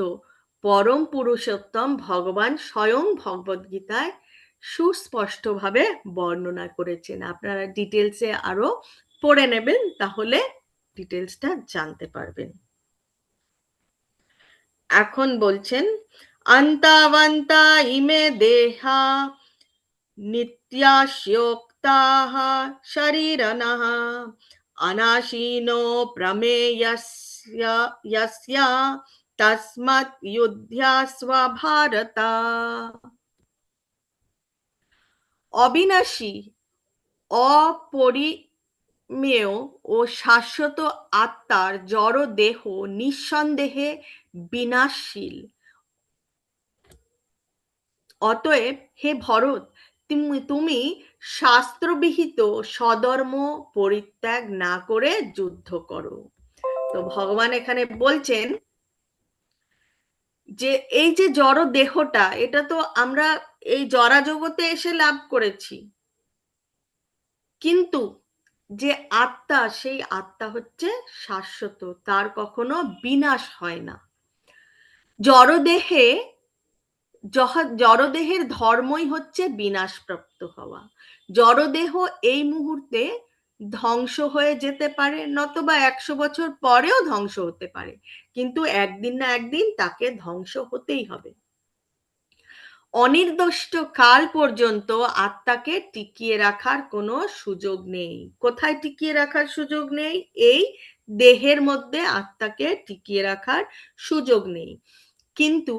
পরম পুরুষোত্তম ভগবান স্বয়ং ভগবদ্গীতায় সুস্পষ্টভাবে বর্ণনা করেছেন। আপনারা ডিটেলসে আরো পড়ে নেবেন, তাহলে ডিটেলসটা জানতে পারবেন। এখন বলছেন আন্তাবন্তা ইমে দেহা নিত্যাস্যোক্তাহ শরীরনঃ অনাশীনো প্রমেয়স্য তস্মাৎ যুধ্যস্ব ভারত। অবিনাশী, অপরিমেয় ও শাশ্বত আত্মার জড় দেহ নিঃসন্দেহে বিনাশশীল। অতএব হে ভরত, তুমি শাস্ত্রবিহিত স্বধর্ম পরিত্যাগ না করে যুদ্ধ করো। তো ভগবান এখানে বলছেন যে এই যে জড় দেহটা, এটা তো আমরা এই জরা জগতে এসে লাভ করেছি, কিন্তু যে আত্মা, সেই আত্মা হচ্ছে শাশ্বত, তার কখনো বিনাশ হয় না। জড়দেহে জড়দেহের ধর্মই হচ্ছে বিনাশপ্রাপ্ত হওয়া। জড়দেহ এই মুহূর্তে ধ্বংস হয়ে যেতে পারে, নতবা 100 বছর পরেও ধ্বংস হতে পারে, কিন্তু একদিন না একদিন তাকে ধ্বংস হতেই হবে। অনির্দিষ্ট কাল পর্যন্ত আত্মাকে টিকিয়ে রাখার কোনো সুযোগ নেই। কোথায় টিকিয়ে রাখার সুযোগ নেই? এই দেহের মধ্যে আত্মাকে টিকিয়ে রাখার সুযোগ নেই। কিন্তু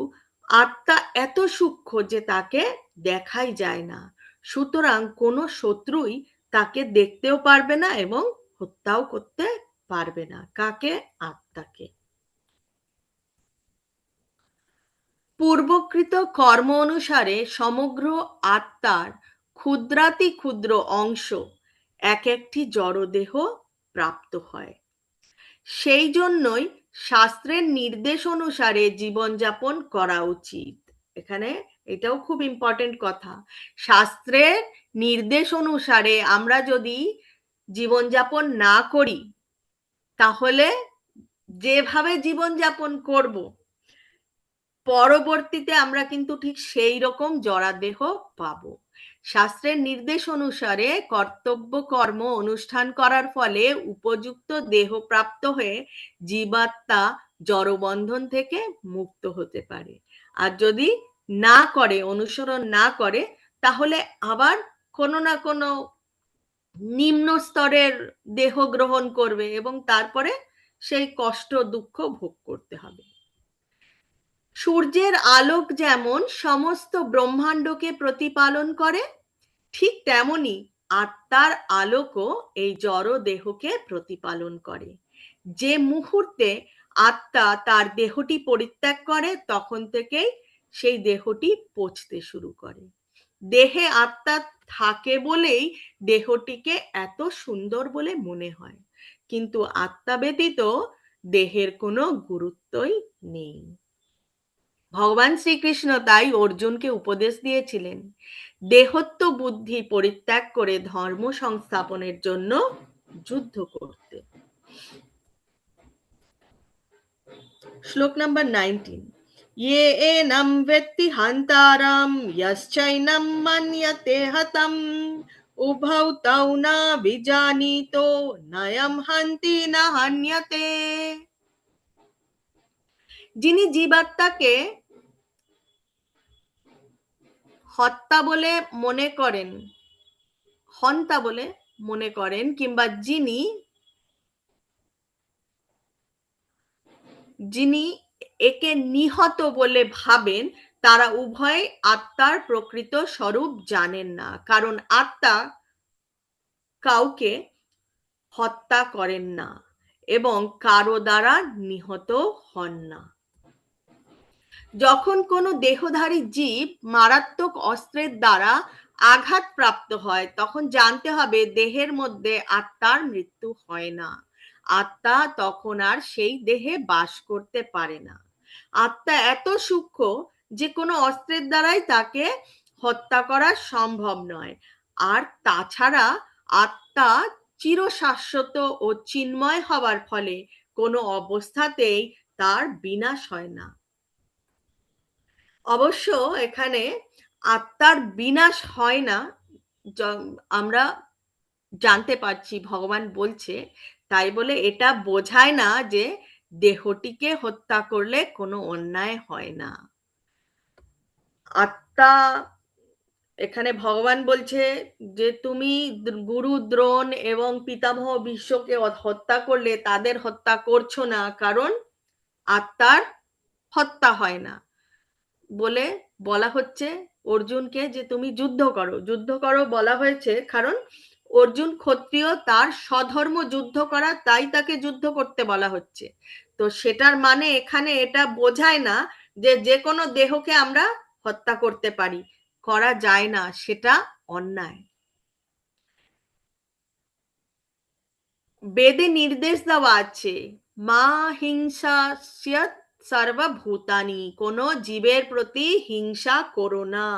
আত্মা এত সূক্ষ্ম যে তাকে দেখাই যায় না, সুতরাং কোনো শত্রুই তাকে দেখতেও পারবে না এবং হত্যাও করতে পারবে না। কাকে? আত্মাকে। পূর্বকৃত কর্ম অনুসারে সমগ্র আত্মার ক্ষুদ্রাতি ক্ষুদ্র অংশ এক একটি জড়দেহ প্রাপ্ত হয়। সেই জন্যই শাস্ত্রের নির্দেশ অনুসারে জীবনযাপন করা উচিত। এখানে এটাও খুব ইম্পর্টেন্ট কথা। শাস্ত্রের নির্দেশ অনুসারে আমরা যদি জীবনযাপন না করি, তাহলে যেভাবে জীবনযাপন করব পরবর্তীতে আমরা কিন্তু ঠিক সেই রকম জরাদেহ পাবো। শাস্ত্রের নির্দেশ অনুসারে কর্তব্য কর্ম অনুষ্ঠান করার ফলে উপযুক্ত দেহ প্রাপ্ত হয়ে জীবাত্মা জড়বন্ধন থেকে মুক্ত হতে পারে। আর যদি না করে, অনুসরণ না করে, তাহলে আবার কোনো না কোনো নিম্ন স্তরের দেহ গ্রহণ করবে এবং তারপরে সেই কষ্ট দুঃখ ভোগ করতে হবে। সূর্যের আলোক যেমন সমস্ত ব্রহ্মাণ্ডকে প্রতিপালন করে, ঠিক তেমনি আত্মার আলোকও এই জড় দেহকে প্রতিপালন করে। যে মুহূর্তে আত্মা তার দেহটি পরিত্যাগ করে তখন থেকেই সেই দেহটি পচতে শুরু করে। দেহে আত্মা থাকে বলেই দেহটিকে এত সুন্দর বলে মনে হয়, কিন্তু আত্মা ব্যতীত দেহের কোনো গুরুত্বই নেই। ভগবান শ্রীকৃষ্ণ তাই অর্জুনকে উপদেশ দিয়েছিলেন দেহত্ব বুদ্ধি পরিত্যাগ করে ধর্ম সংস্থাপনের জন্য যুদ্ধ করতে। শ্লোক নাম্বার 19। ये एनं वेत्ति हन्तारं यश्चैनं मन्यते हतम् उभौ तौ न विजानीतो नयं हन्ति न हन्यते। যিনি জীবাত্মাকে হত্যা বলে মনে করেন, হন্তা বলে মনে করেন, কিংবা যিনি যিনি একে নিহত বলে ভাবেন তারা উভয় আত্মার প্রকৃত স্বরূপ জানেন না, কারণ আত্মা কাউকে হত্যা করেন না এবং কারো দ্বারা নিহত হন না। যখন কোনো দেহধারী জীব মারাত্মক অস্ত্রের দ্বারা আঘাতপ্রাপ্ত হয় তখন জানতে হবে দেহের মধ্যে আত্মার মৃত্যু হয় না। আত্মা তখন আর সেই দেহে বাস করতে পারে না। আত্মা এত সূক্ষ্ম যে কোনো অস্ত্রের দ্বারাই তাকে হত্যা করা সম্ভব নয়। আর তাছাড়া আত্মা চিরশাশ্বত ও চিন্ময় হবার ফলে কোনো অবস্থাতেই তার বিনাশ হয় না। অবশ্য এখানে আত্মার বিনাশ হয় না আমরা জানতে পারছি, ভগবান বলছে, তাই বলে এটা বোঝায় না যে দেহটিকে হত্যা করলে কোনো অন্যায় হয় না। আত্মা, এখানে ভগবান বলছে যে তুমি গুরু দ্রোণ এবং পিতামহ বিশ্বকে হত্যা করলে তাদের হত্যা করছো না, কারণ আত্মার হত্যা হয় না বলে বলা হচ্ছে অর্জুনকে যে তুমি যুদ্ধ করো। যুদ্ধ করো বলা হয়েছে কারণ অর্জুন ক্ষত্রিয়, তার স্বধর্ম যুদ্ধ করা, তাই তাকে যুদ্ধ করতে বলা হচ্ছে। তো সেটার মানে এখানে এটা বোঝায় না যে যে কোনো দেহকে আমরা হত্যা করতে পারি, করা যায় না, সেটা অন্যায়। বেদে নির্দেশ দেওয়া আছে মা হিংসা সর্বভূতানি, কোনো জীবের প্রতি হিংসা করো না।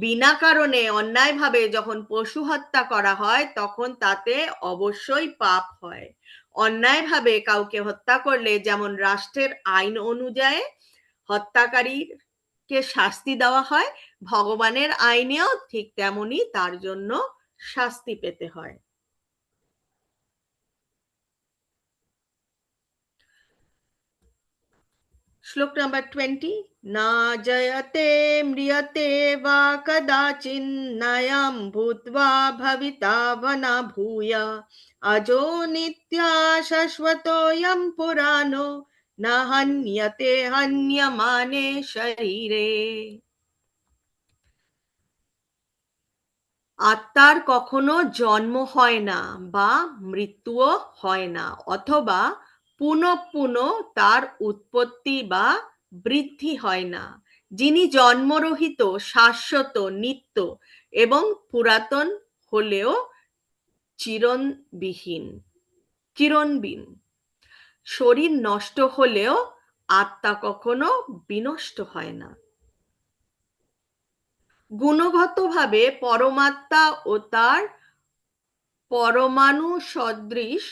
বিনা কারণে অন্যায়ভাবে যখন পশু হত্যা করা হয় তখন তাতে অবশ্যই পাপ হয়। অন্যায়ভাবে কাউকে হত্যা করলে যেমন রাষ্ট্রের আইন অনুযায়ী হত্যাকারীকে শাস্তি দেওয়া হয়, ভগবানের আইনেও ঠিক তেমনি তার জন্য শাস্তি পেতে হয়। श्लोक नंबर 20। न जयते म्रियते वा कदाचिन्नयं भूत्वा भविता वना भूय अजो नित्या शाश्वतोऽयं पुराणो न हन्यते हन्यमाने शरीरे। আত্মার কখনো জন্ম হয় না বা মৃত্যুও হয় না, অথবা পুনঃ পুনঃ তার উৎপত্তি বা বৃদ্ধি হয় না। যিনি জন্মরহিত, শাশ্বত, নিত্য এবং পুরাতন হলেও চিরণবিহীন। শরীর নষ্ট হলেও আত্মা কখনো বিনষ্ট হয় না। গুণগতভাবে পরমাত্মা ও তার পরমাণু সদৃশ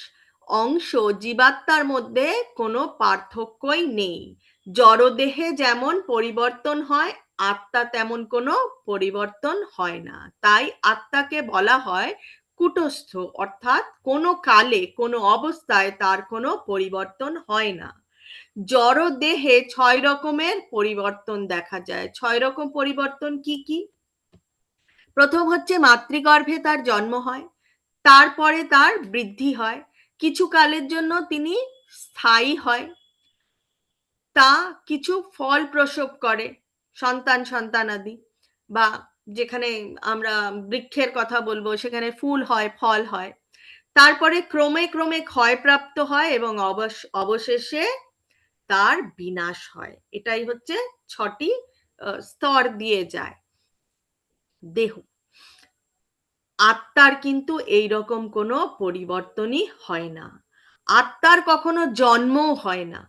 অংশ জীবাত্মার মধ্যে কোনো পার্থক্যই নেই। জড়দেহে যেমন পরিবর্তন হয়, আত্মা তেমন কোনো পরিবর্তন হয় না। তাই আত্মাকে বলা হয় কূটস্থ, অর্থাৎ কোনো কালে কোনো অবস্থায় তার কোনো পরিবর্তন হয় না। জড় দেহে 6 রকমের পরিবর্তন দেখা যায়। 6 রকম পরিবর্তন কি কি? প্রথম হচ্ছে মাতৃগর্ভে তার জন্ম হয়, তারপরে তার বৃদ্ধি হয়, কিছু কালের জন্য তিনি স্থায়ী হয়, তা কিছু ফল প্রসব করে, সন্তানাদি, বা যেখানে আমরা বৃক্ষের কথা বলবো সেখানে ফুল হয়, ফল হয়। তারপরে ক্রমে ক্রমে ক্ষয়প্রাপ্ত হয় এবং অবশেষে তার বিনাশ হয়। এটাই হচ্ছে 6টি স্তর দিয়ে যায় দেহ। আত্মার কিন্তু এই রকম কোনো পরিবর্তনই হয় না। আত্মার কখনো জন্মও হয় না,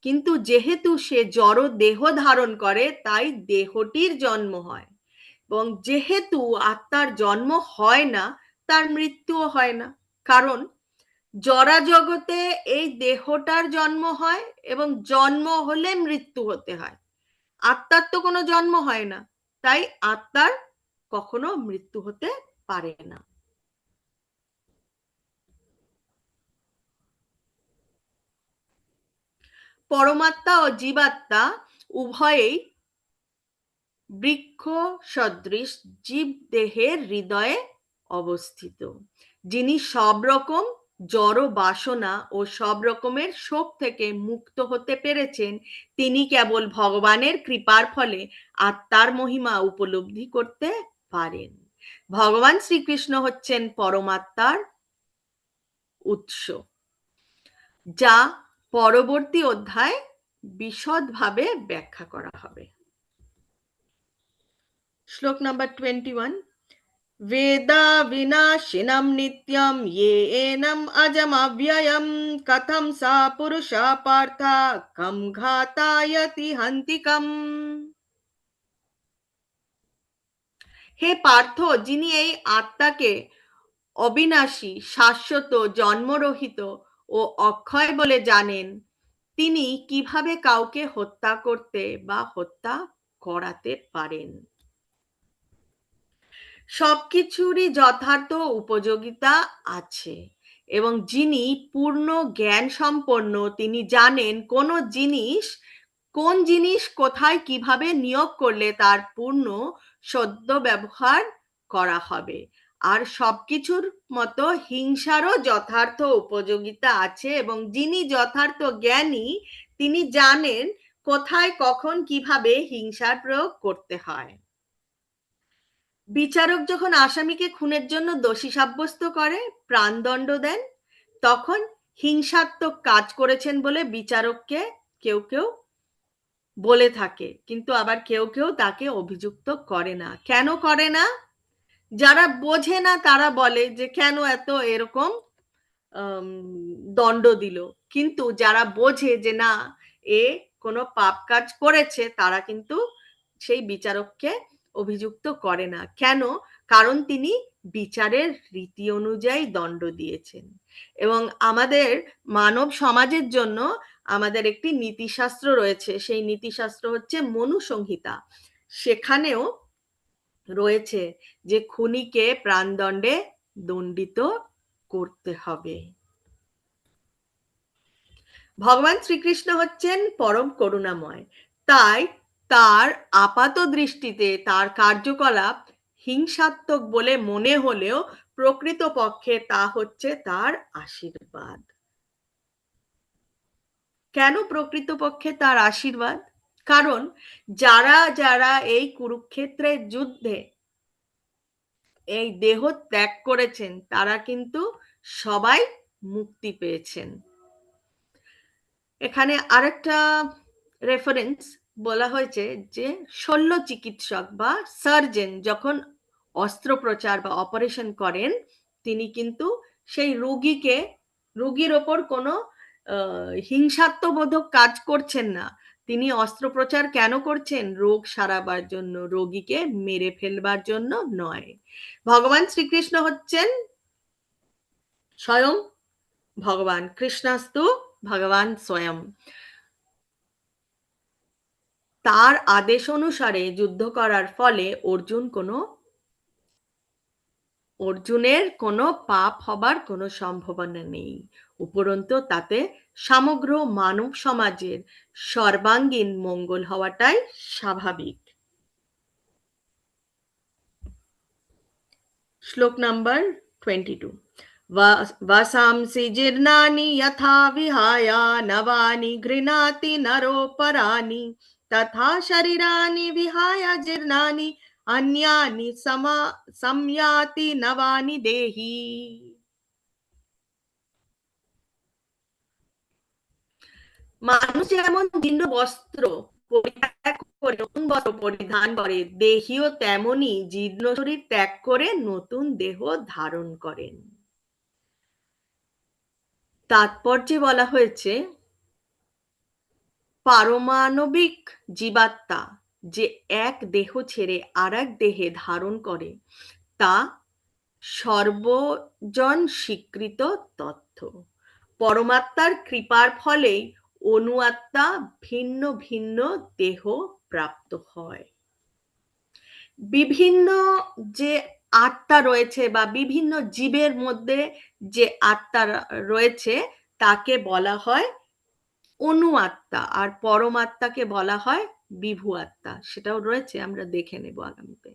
কিন্তু যেহেতু সে জড় দেহ ধারণ করে তাই দেহটির জন্ম হয়, এবং যেহেতু আত্মার জন্ম হয় না তার মৃত্যুও হয় না, কারণ জড়া জগতে এই দেহটার জন্ম হয় এবং জন্ম হলে মৃত্যু হতে হয়। আত্মার তো কোনো জন্ম হয় না, তাই আত্মার কখনো মৃত্যু হতে পারে না। পরমাত্মা ও জীবাত্মা উভয়েই বৃক্ষ সদৃশ জীব দেহের হৃদয়ে অবস্থিত, যিনি সব রকম জড় বাসনা ও সব রকমের শোক থেকে মুক্ত হতে পেরেছেন, তিনি কেবল ভগবানের কৃপার ফলে আত্মার মহিমা উপলব্ধি করতে পারেন। ভগবান শ্রীকৃষ্ণ হচ্ছেন পরমাত্মার উৎস, যা পরবর্তী অধ্যায়ে বিশদভাবে ব্যাখ্যা করা হবে। শ্লোক নাম্বার 21। वेदा विनाशिनं नित्यं येनं अजमव्ययं कथं सा पुरुषा पार्थ कं घातायति हन्तिकम्। হে পার্থ, যিনি এই আত্মাকে অবিনাশী, শাশ্বত, জন্মরহিত ও অক্ষয় বলে জানেন, তিনি কিভাবে কাউকে হত্যা করতে বা হত্যা করাতে পারেন? সবকিছুরই যথার্থ উপযোগিতা আছে, এবং যিনি পূর্ণ জ্ঞান সম্পন্ন, তিনি জানেন কোন জিনিস কোথায় কিভাবে নিয়োগ করলে তার পূর্ণ সদ্য ব্যবহার করা হবে। আর সবকিছুর মতো হিংসারও যথার্থ উপযোগিতা আছে, এবং যিনি যথার্থ জ্ঞানী, তিনি জানেন কোথায় কখন কিভাবে হিংসার প্রয়োগ করতে হয়। বিচারক যখন আসামিকে খুনের জন্য দোষী সাব্যস্ত করে প্রাণদণ্ড দেন, তখন হিংসাত্মক কাজ করেছেন বলে বিচারককে কেউ কেউ বলে থাকে, কিন্তু আবার কেউ কেউ তাকে অভিযুক্ত করে না। কেন করে না? যারা বোঝে না তারা বলে যে কেন এত এরকম দণ্ড দিল, কিন্তু যারা বোঝে যে না এ কোনো পাপ কাজ করেছে, তারা কিন্তু সেই বিচারককে অভিযুক্ত করে না। কেন? কারণ তিনি বিচারের রীতি অনুযায়ী দণ্ড দিয়েছেন। এবং আমাদের মানব সমাজের জন্য আমাদের একটি নীতিশাস্ত্র রয়েছে, সেই নীতিশাস্ত্র হচ্ছে মনু সংহিতা। সেখানেও রয়েছে যে খুনিকে প্রাণদণ্ডে দণ্ডিত করতে হবে। ভগবান শ্রীকৃষ্ণ হচ্ছেন পরম করুণাময়, তাই তার আপাত দৃষ্টিতে তার কার্যকলাপ হিংসাত্মক বলে মনে হলেও প্রকৃতপক্ষে তা হচ্ছে তার আশীর্বাদ। কেন প্রকৃতপক্ষে তার আশীর্বাদ? কারণ যারা যারা এই কুরুক্ষেত্রের যুদ্ধে এই দেহ ত্যাগ করেছেন, তারা কিন্তু সবাই মুক্তি পেয়েছেন। এখানে আরেকটা রেফারেন্স বলা হয়েছে যে শল্য চিকিৎসক বা সার্জন যখন অস্ত্রোপচার বা অপারেশন করেন, তিনি কিন্তু সেই রোগীর ওপর কোনো হিংসাত্মবোধক কাজ করছেন না। তিনি অস্ত্রোপচার কেন করছেন? রোগ সারাবার জন্য, রোগীকে মেরে ফেলবার জন্য নয়। ভগবান শ্রীকৃষ্ণ হচ্ছেন স্বয়ং ভগবান, কৃষ্ণাস্তু ভগবান স্বয়ং। তার আদেশ অনুসারে যুদ্ধ করার ফলে অর্জুনের কোনো পাপ হবার কোনো সম্ভাবনা নেই। উপরন্তু তাতে সমগ্র মানব সমাজের সর্বাঙ্গীন মঙ্গল হওয়াটাই স্বাভাবিক। শ্লোক নাম্বার 22। वसांसि जीर्णानि यथा विहाय नवानि गृह्णाति नरोपराणि तथा शरीराणि विहाय जीर्णानि अन्यानि संयाति नवानि देहि। মানুষ যেমন জীর্ণ বস্ত্র পরিত্যাগ করে নতুন বস্ত্র পরিধান করে, দেহিও তেমনি জীর্ণ শরীর ত্যাগ করে নতুন দেহ ধারণ করেন। তাৎপর্যে বলা হয়েছে পারমাণবিক জীবাত্মা যে এক দেহ ছেড়ে আরেক দেহে ধারণ করে, তা সর্বজন স্বীকৃত তথ্য। পরমাত্মার কৃপার ফলেই অনুআত্মা ভিন্ন ভিন্ন দেহ প্রাপ্ত হয়। বিভিন্ন যে আত্মা রয়েছে বা বিভিন্ন জীবের মধ্যে যে আত্মা রয়েছে, তাকে বলা হয় অনুআত্মা, আর পরমাত্মাকে বলা হয় বিভু আত্মা। সেটাও রয়েছে, আমরা দেখে নেব আগামীতে।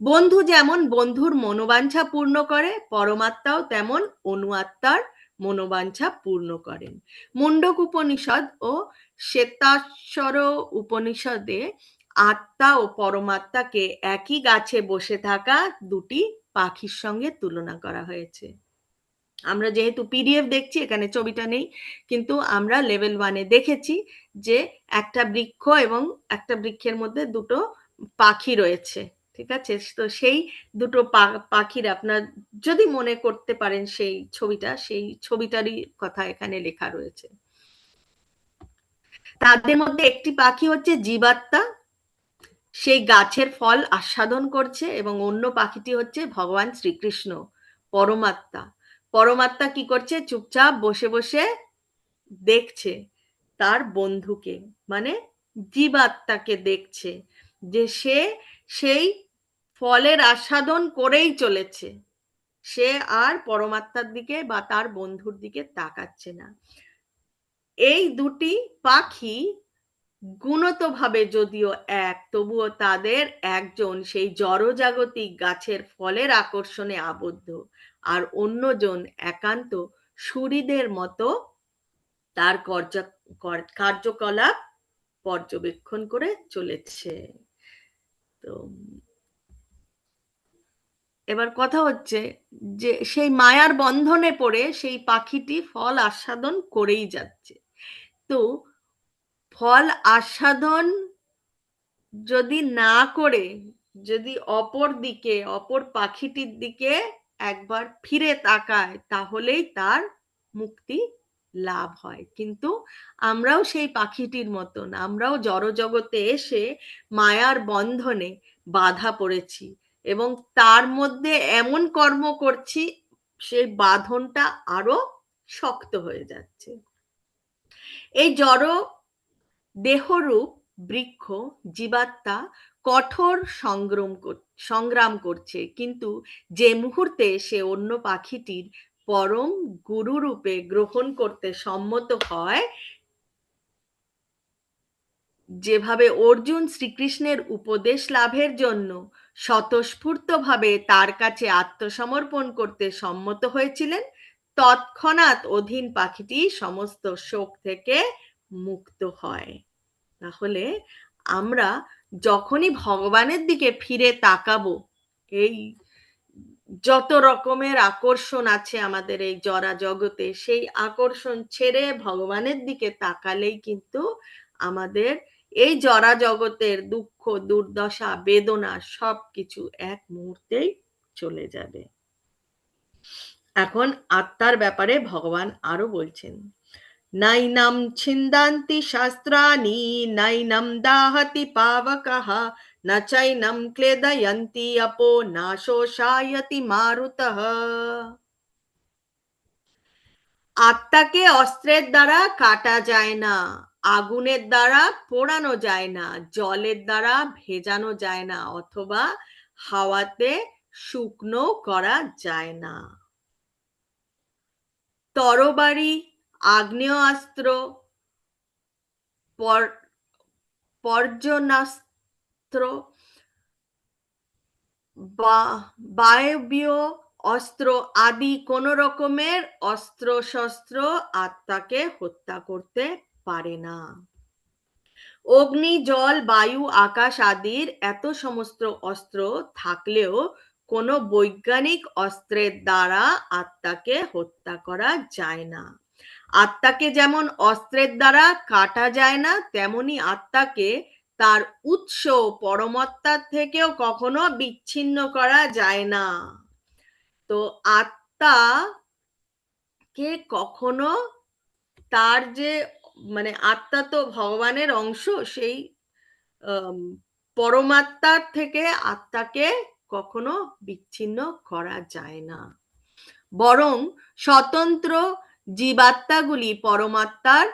বন্ধু যেমন বন্ধুর মনোবাঞ্ছা পূর্ণ করে, পরমাত্মাও তেমন অনুআত্মার মনোবাঞ্ছা পূর্ণ করেন। মুন্ডক উপনিষদ ও শ্বেতাশ্বর উপনিষদে আত্মা ও পরমাত্মাকে একই গাছে বসে থাকা দুটি পাখির সঙ্গে তুলনা করা হয়েছে। আমরা যেহেতু পিডিএফ দেখছি, এখানে ছবিটা নেই, কিন্তু আমরা লেভেল 1-এ দেখেছি যে একটা বৃক্ষ এবং একটা বৃক্ষের মধ্যে দুটো পাখি রয়েছে, ঠিক আছে? তো সেই দুটো পাখির আপনার যদি মনে করতে পারেন সেই ছবিটারই কথা এখানে লেখা রয়েছে। তাদের মধ্যে একটি পাখি হচ্ছে জীবাত্মা, সেই গাছের ফল আস্বাদন করছে, এবং অন্য পাখিটি হচ্ছে ভগবান শ্রীকৃষ্ণ, পরমাত্মা। পরমাত্মা কি করছে? চুপচাপ বসে বসে দেখছে তার বন্ধুকে, মানে জীবাত্মাকে দেখছে যে সে সেই ফলের আস্বাদন করেই চলেছে, সে আর পরমাত্মার দিকে বা তার বন্ধুর দিকে তাকাচ্ছে না। এই দুটি পাখি গুণতভাবে যদিও এক, তবুও তাদের একজন সেই জড়জাগতিক গাছের ফলের আকর্ষণে আবদ্ধ, আর অন্যজন একান্ত সূরিদের মতো তার কার্যকলাপ পর্যবেক্ষণ করে চলেছে। তো এবার কথা হচ্ছে যে সেই মায়ার বন্ধনে পড়ে সেই পাখিটি ফল আস্বাদন করেই যাচ্ছে। তো ফল আস্বাদন যদি না করে, যদি অপর পাখিটির দিকে একবার ফিরে তাকায়, তাহলেই তার মুক্তি লাভ হয়। কিন্তু আমরাও সেই পাখিটির মতন, আমরাও জড়জগতে এসে মায়ার বন্ধনে বাধা পড়েছি, এবং তার মধ্যে এমন কর্ম করছি সেই বাঁধনটা আরো শক্ত হয়ে যাচ্ছে। এই জড় দেহরূপ বৃক্ষ জীবাত্মা কঠোর সংগ্রাম করছে, কিন্তু যে মুহূর্তে সে অন্য পাখিটির পরম গুরু রূপে গ্রহণ করতে সম্মত হয়, যেভাবে অর্জুন শ্রীকৃষ্ণের উপদেশ লাভের জন্য স্বতঃস্ফূর্তভাবে তার কাছে আত্মসমর্পণ করতে সম্মত হয়েছিলেন, তৎক্ষণাৎ অধীন পাখিটি সমস্ত শোক থেকে মুক্ত হয়। তাহলে আমরা যখনই ভগবানের দিকে ফিরে তাকাবো, এই যত রকমের আকর্ষণ আছে আমাদের এই জড়া জগতে, সেই আকর্ষণ ছেড়ে ভগবানের দিকে তাকালেই কিন্তু আমাদের এই জড়া জগতের দুঃখ, দুর্দশা, বেদনা সবকিছু এক মুহূর্তেই চলে যাবে। এখন আত্মার ব্যাপারে ভগবান আরো বলছেন, নৈনম ছিন্দান্তি শাস্ত্রাণি নৈনম দাহতি পাবকঃ ন চৈনম ক্লেদয়ন্তি আপো না শোষায়তি মারুতঃ। আত্মাকে অস্ত্রের দ্বারা কাটা যায় না, আগুনের দ্বারা পোড়ানো যায় না, জলের দ্বারা ভেজানো যায় না, অথবা হাওয়াতে শুকনো করা যায় না। তরবারি, আগ্নেয়াস্ত্র, পর্যনাস্ত্র বা বায়বীয় অস্ত্র আদি কোন রকমের অস্ত্র শস্ত্র আত্মাকে হত্যা করতে পারে না। অগ্নি, জল, বায়ু, আকাশ আদির এত সমস্ত অস্ত্র থাকলেও কোনো বৈজ্ঞানিক অস্ত্রের দ্বারা আত্মাকে হত্যা করা যায় না। আত্মাকে যেমন অস্ত্রের দ্বারা কাটা যায় না, তেমনি আত্মাকে তার উৎস পরমাত্মার থেকেও কখনো বিচ্ছিন্ন করা যায় না। তো আত্মাকে কখনো তার যে, মানে আত্মা তো ভগবানের অংশ, সেই পরমাত্মার থেকে আত্মাকে কখনো বিচ্ছিন্ন করা যায় না, বরং স্বতন্ত্র জীবাত্মাগুলি পরমাত্মার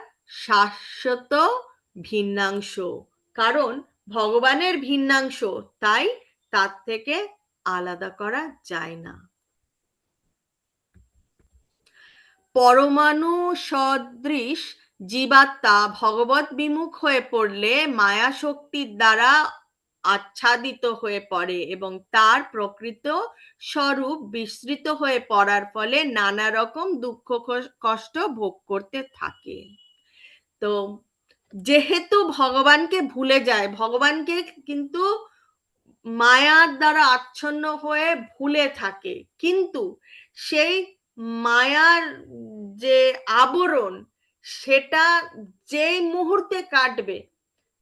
শাশ্বত ভিন্নাংশ, কারণ ভগবানের ভিন্নাংশ, তাই তার থেকে আলাদা করা যায় না। পরমাণু সদৃশ জীবাত্মা ভগবত বিমুখ হয়ে পড়লে মায়া শক্তির দ্বারা আচ্ছাদিত হয়ে পড়ে এবং তার প্রকৃত স্বরূপ বিস্মৃত হয়ে পড়ার ফলে নানা রকম দুঃখ কষ্ট ভোগ করতে থাকে। তো যেহেতু ভগবানকে ভুলে যায়, ভগবানকে কিন্তু মায়ার দ্বারা আচ্ছন্ন হয়ে ভুলে থাকে, কিন্তু সেই মায়ার যে আবরণ, সেটা যেই মুহূর্তে কাটবে,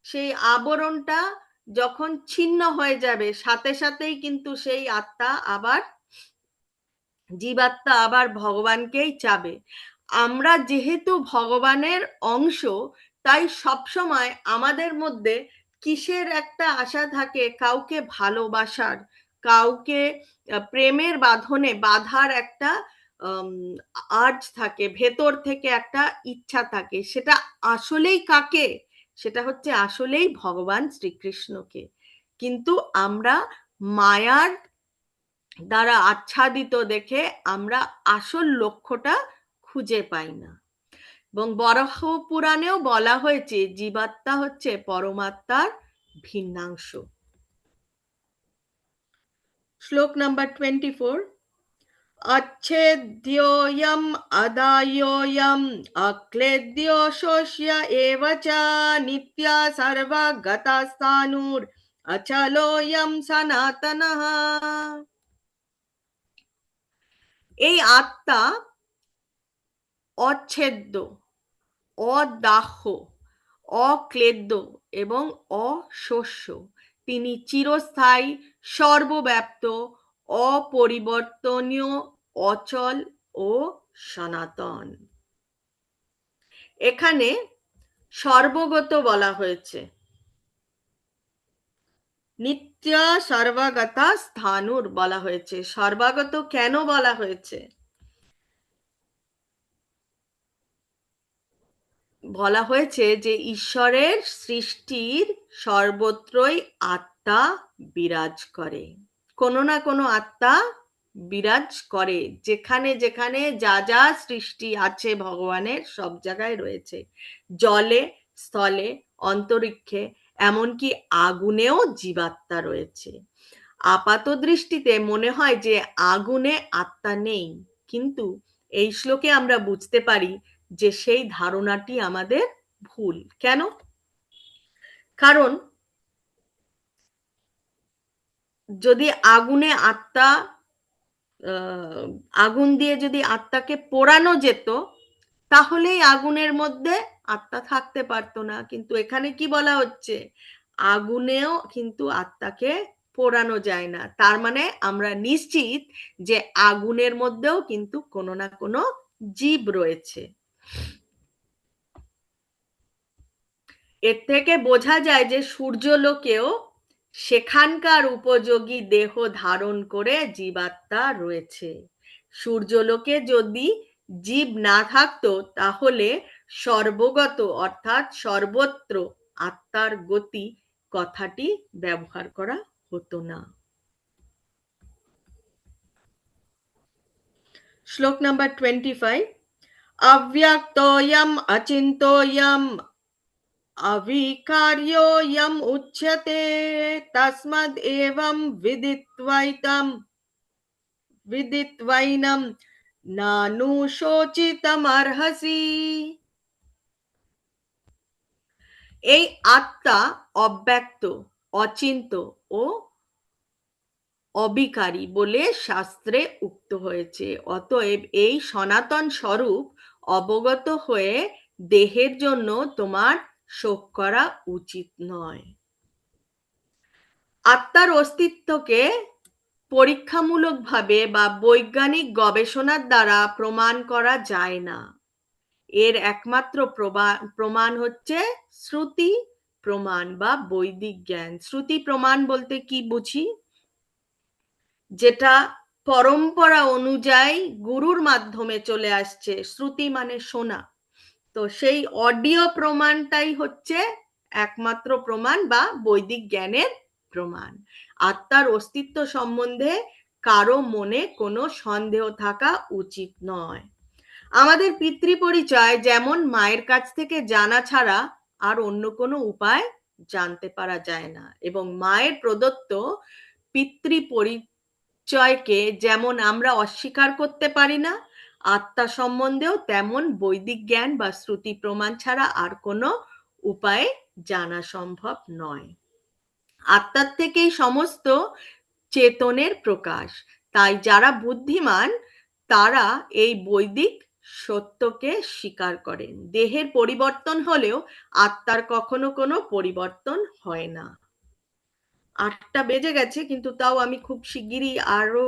সেই আবরণটা যখন ছিন্ন হয়ে যাবে, সাথে সাথেই কিন্তু সেই আত্মা আবার, জীবাত্মা আবার ভগবানকেই চাবে। আমরা যেহেতু ভগবানের অংশ, তাই সবসময় আমাদের মধ্যে কিসের একটা আশা থাকে? কাউকে ভালোবাসার, কাউকে প্রেমের বাঁধনে বাঁধার একটা আর্জ থাকে, ভেতর থেকে একটা ইচ্ছা থাকে। সেটা আসলেই কাকে? সেটা হচ্ছে আসলেই ভগবান শ্রীকৃষ্ণকে। কিন্তু আমরা মায়ার দ্বারা আচ্ছাদিত দেখে আমরা আসল লক্ষ্যটা খুঁজে পাই না। এবং বরাহ পুরাণেও বলা হয়েছে জীবাত্মা হচ্ছে পরমাত্মার ভিন্নাংশ। শ্লোক নাম্বার 24, अच्छेद्योऽयं अदाह्योऽयं अक्लेद्यो शोष्य एव च नित्या सर्वगतस्थाणुर् अचलोऽयं सनातनः। এই আত্মা অচ্ছেদ্য, অদাহ্য, অক্লেদ্য এবং অশস্য। তিনি চিরস্থায়ী, সর্বব্যাপ্ত, অপরিবর্তনীয়, অচল ও সনাতন। এখানে সর্বগত বলা হয়েছে, নিত্য সর্বগতা স্থানুর বলা হয়েছে। সর্বাগত কেন বলা হয়েছে? বলা হয়েছে যে ঈশ্বরের সৃষ্টির সর্বত্রই আত্মা বিরাজ করে, কোনো না কোনো আত্মা বিরাজ করে। যেখানে যেখানে যা যা সৃষ্টি আছে ভগবানের, সব জায়গায় রয়েছে। জলে, স্থলে, অন্তরিক্ষে, এমনকি আগুনেও জীবাত্মা রয়েছে। আপাত দৃষ্টিতে মনে হয় যে আগুনে আত্মা নেই, কিন্তু এই শ্লোকে আমরা বুঝতে পারি যে সেই ধারণাটি আমাদের ভুল। কেন? কারণ যদি আগুনে আত্মা, আগুন দিয়ে যদি আত্মাকে পোড়ানো যেত, তাহলেই আগুনের মধ্যে আত্মা থাকতে পারতো না। কিন্তু এখানে কি বলা হচ্ছে? আগুনেও কিন্তু আত্মাকে পোড়ানো যায় না। তার মানে আমরা নিশ্চিত যে আগুনের মধ্যেও কিন্তু কোনো না কোনো জীব রয়েছে। এর থেকে বোঝা যায় যে সূর্যলোকেও সেখানকার উপযোগী দেহ ধারণ করে জীবাত্মা রয়েছে। সূর্যলোকে যদি জীব না থাকতো, তাহলে সর্বগত অর্থাৎ সর্বত্র আত্মার গতি কথাটি ব্যবহার করা হতো না। শ্লোক নাম্বার 25, अव्यक्तोऽयम् अचिन्तोऽयम् अविकार्योऽयम् उच्यते तस्मादेवं विदित्वैनं नानुशोचितमर्हसि। এই আত্মা অব্যক্ত, অচিন্ত ও অবিকারী বলে শাস্ত্রে উক্ত হয়েছে। অতএব এই সনাতন স্বরূপ অবগত হয়ে দেহের জন্য তোমার শোক করা উচিত নয়। আত্মার অস্তিত্বকে পরীক্ষামূলকভাবে বা বৈজ্ঞানিক গবেষণার দ্বারা প্রমাণ করা যায় না। এর একমাত্র প্রমাণ হচ্ছে শ্রুতি প্রমাণ বা বৈদিক জ্ঞান। শ্রুতি প্রমাণ বলতে কি বুঝি? যেটা পরম্পরা অনুযায়ী গুরুর মাধ্যমে চলে আসছে। শ্রুতি মানে শোনা। তো সেই অডিও প্রমাণটাই হচ্ছে একমাত্র প্রমাণ বা বৈদিক জ্ঞানের প্রমাণ। আত্মার অস্তিত্ব সম্বন্ধে কারো মনে কোনো সন্দেহ থাকা উচিত নয়। আমাদের পিতৃ পরিচয় যেমন মায়ের কাছ থেকে জানা ছাড়া আর অন্য কোনো উপায় জানতে পারা যায় না, এবং মায়ের প্রদত্ত পিতৃ পরিচয়কে যেমন আমরা অস্বীকার করতে পারি না, আত্মা সম্বন্ধেও তেমন বৈদিক জ্ঞান বা শ্রুতি প্রমাণ ছাড়া আর কোনো উপায়ে জানা সম্ভব নয়। আত্মার থেকেই সমস্ত চেতনের প্রকাশ। তাই যারা বুদ্ধিমান তারা এই বৈদিক সত্যকে স্বীকার করেন। দেহের পরিবর্তন হলেও আত্মার কখনো কোনো পরিবর্তন হয় না। 8টা বেজে গেছে, কিন্তু তাও আমি খুব শিগগিরই আরো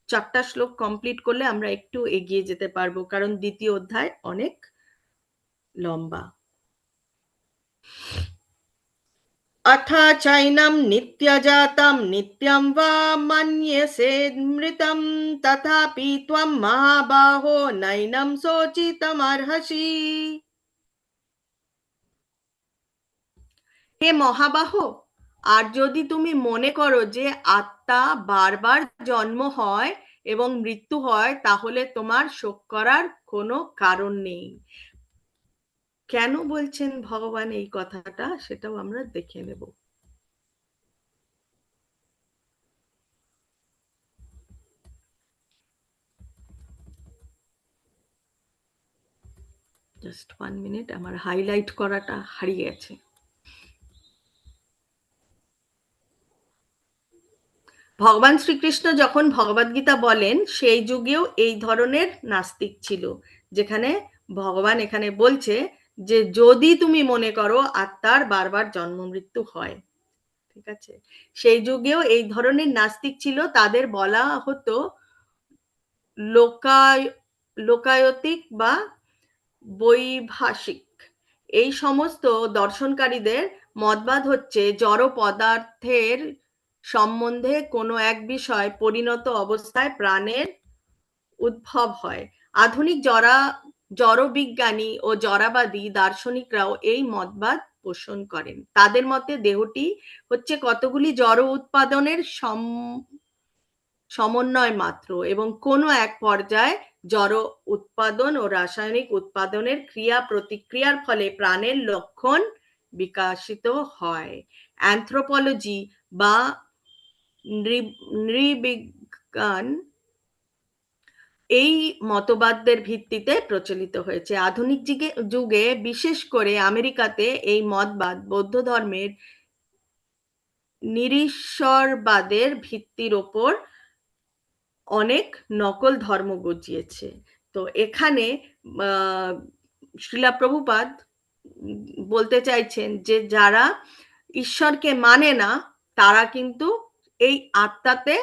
4টা শ্লোক কমপ্লিট করলে আমরা একটু এগিয়ে যেতে পারবো, কারণ দ্বিতীয় অধ্যায় অনেক লম্বা। अथ चैनं नित्यजातं नित्यं वा मन्यसे मृतं तथापि त्वं महाबाहो नैनं शोचितुमर्हसि। হে মহাবাহ, আর যদি তুমি মনে করো যে আত্মা বারবার জন্ম হয় এবং মৃত্যু হয়, তাহলে তোমার শোক করার কোনো কারণ নেই। কেন বলছেন ভগবান এই কথাটা, সেটাও আমরা দেখে নেব। জাস্ট 1 মিনিট, আমার হাইলাইট করাটা হারিয়ে গেছে। ভগবান শ্রীকৃষ্ণ যখন ভগবদ্গীতা বলেন, সেই যুগেও এই ধরনের নাস্তিক ছিল, যেখানে ভগবান এখানে বলছে যে যদি তুমি মনে করো আত্মার বারবার জন্ম মৃত্যু হয়, ঠিক আছে, সেই যুগেও এই ধরনের নাস্তিক ছিল। তাদের বলা হতো লোকায়তিক বা বৈভাষিক। এই সমস্ত দর্শনকারীদের মতবাদ হচ্ছে জড় পদার্থের সম্বন্ধে কোনো এক বিষয় পরিণত অবস্থায় প্রাণের উদ্ভব হয়। আধুনিক জড়বিজ্ঞানী ও জড়বাদী দার্শনিকরাও এই মতবাদ পোষণ করেন। তাদের মতে দেহটি হচ্ছে কতগুলি জড় উৎপাদনের সমন্বয় মাত্র, এবং কোনো এক পর্যায়ে জড় উৎপাদন ও রাসায়নিক উৎপাদনের ক্রিয়া প্রতিক্রিয়ার ফলে প্রাণের লক্ষণ বিকশিত হয়। অ্যানথ্রোপোলজি বা নৃবিজ্ঞান এই মতবাদের ভিত্তিতে প্রচলিত হয়েছে। আধুনিক যুগে বিশেষ করে আমেরিকাতে এই মতবাদ বৌদ্ধ ধর্মের নিরীশ্বরবাদের ভিত্তির ওপর অনেক নকল ধর্ম গজিয়েছে। তো এখানে শ্রীলা প্রভুপাদ বলতে চাইছেন যে যারা ঈশ্বরকে মানে না তারা কিন্তু এই আত্মাতে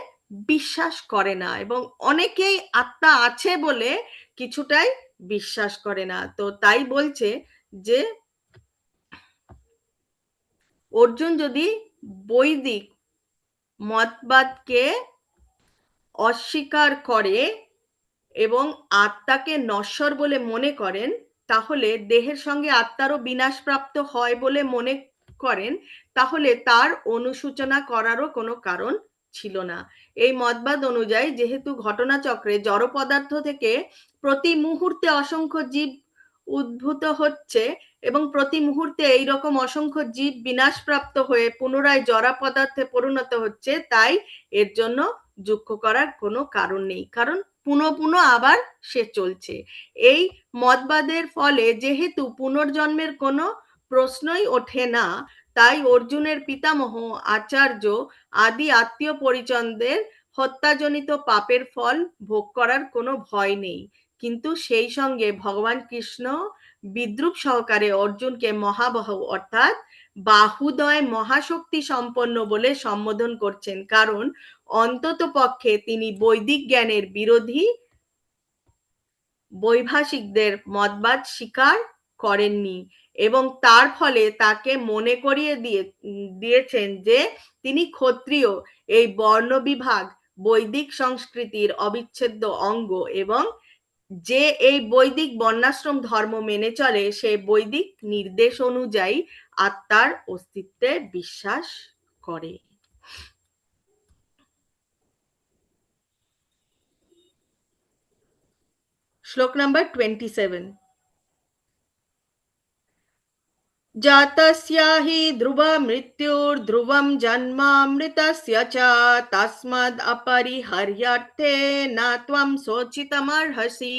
বিশ্বাস করে না, এবং অনেকেই আত্মা আছে বলে কিছুটাই বিশ্বাস করে না। তো তাই বলছে যে অর্জুন যদি বৈদিক মতবাদকে অস্বীকার করে এবং আত্মাকে নশ্বর বলে মনে করেন, তাহলে দেহের সঙ্গে আত্মারও বিনাশপ্রাপ্ত হয় বলে মনে করেন, তাহলে তার অনুশোচনা করারও কোনো কারণ ছিল না। এই মতবাদ অনুযায়ী যেহেতু ঘটনাচক্রে জড় পদার্থ থেকে প্রতি মুহূর্তে অসংখ্য জীব উদ্ভূত হচ্ছে এবং প্রতি মুহূর্তে এইরকম অসংখ্য জীব বিনাশপ্রাপ্ত হয়ে পুনরায় জড় পদার্থে পরিণত হচ্ছে, তাই এর জন্য দুঃখ করার কোনো কারণ নেই, কারণ পুনঃ পুনঃ আবার সে চলছে। এই মতবাদের ফলে যেহেতু পুনর্জন্মের কোনো প্রশ্নই ওঠে না, তাই অর্জুনের পিতামহ আচার্য আদি আত্মীয় পরিজনদের হত্যাজনিত পাপের ফল ভোগ করার কোনো ভয় নেই। কিন্তু সেই সঙ্গে ভগবান কৃষ্ণ বিদ্রুপ সহকারে অর্জুনকে মহাবাহ অর্থাৎ বাহুদয় মহাশক্তি সম্পন্ন বলে সম্বোধন করছেন, কারণ অন্তত পক্ষে তিনি বৈদিক জ্ঞানের বিরোধী বৈভাষিকদের মতবাদ স্বীকার করেননি, এবং তার ফলে তাকে মনে করিয়ে দিয়েছেন যে তিনি ক্ষত্রিয়, এই বর্ণবিভাগ বৈদিক সংস্কৃতির অবিচ্ছেদ্য অঙ্গ, এবং যে এই বৈদিক বর্ণাশ্রম ধর্ম মেনে চলে সে বৈদিক নির্দেশ অনুযায়ী আত্মার অস্তিত্বে বিশ্বাস করে। শ্লোক নাম্বার 27। जातस्य हि ध्रुवमृत्युर्ध्रुवं जन्मामृतस्य च तस्माद् अपरिहर्यर्थे न त्वं शोचितुमर्हसि।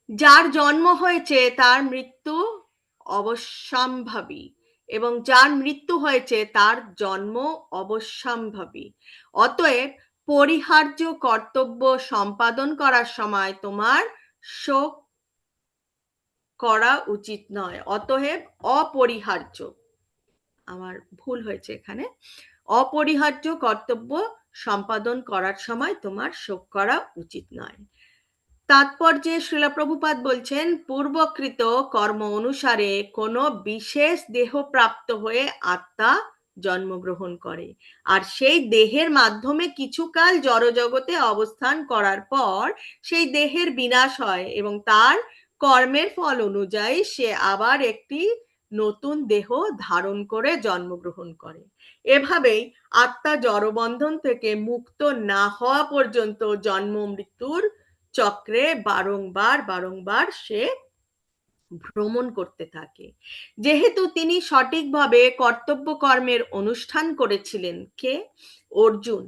যার জন্ম হয়েছে তার মৃত্যু অবশ্যম্ভাবী এবং যার মৃত্যু হয়েছে তার জন্ম অবশ্যম্ভাবী। অতএব পরিহার্য কর্তব্য সম্পাদন করার সময় তোমার শোক করা উচিত নয়। অতএব অপরিহার্য, আমার ভুল হয়েছে এখানে, অপরিহার্য কর্তব্য সম্পাদন করার সময় তোমার শোক করা উচিত নয়। তাৎপর্যে শ্রীলা প্রভুপাদ বলছেন, পূর্বকৃত কর্ম অনুসারে কোনো বিশেষ দেহ প্রাপ্ত হয়ে আত্মা জন্মগ্রহণ করে, আর সেই দেহের মাধ্যমে কিছুকাল জড়জগতে অবস্থান করার পর সেই দেহের বিনাশ হয় এবং তার কর্মের ফল অনুযায়ী সে আবার একটি নতুন দেহ ধারণ করে জন্মগ্রহণ করে। এভাবেই আত্মা জড়বন্ধন থেকে মুক্ত না হওয়া পর্যন্ত জন্ম মৃত্যুর চক্রে বারংবার সে ভ্রমণ করতে থাকে। যেহেতু তিনি সঠিকভাবে কর্তব্য কর্মের অনুষ্ঠান করেছিলেন, কে? অর্জুন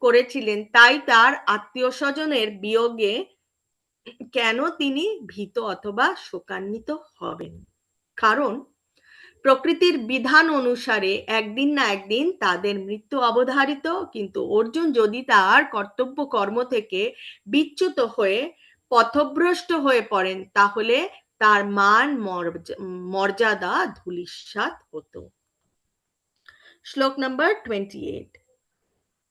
করেছিলেন, তাই তার আত্মীয় স্বজনের বিয়োগে কেন তিনি ভীত অথবা শোকান্বিত হবেন? কারণ প্রকৃতির বিধান অনুসারে একদিন না একদিন তাদের মৃত্যু অবধারিত। কিন্তু অর্জুন যদি তার কর্তব্য কর্ম থেকে বিচ্যুত হয়ে পথভ্রষ্ট হয়ে পড়েন, তাহলে তার মান মর্যাদা ধূলিসাৎ হতো। শ্লোক নম্বর 28।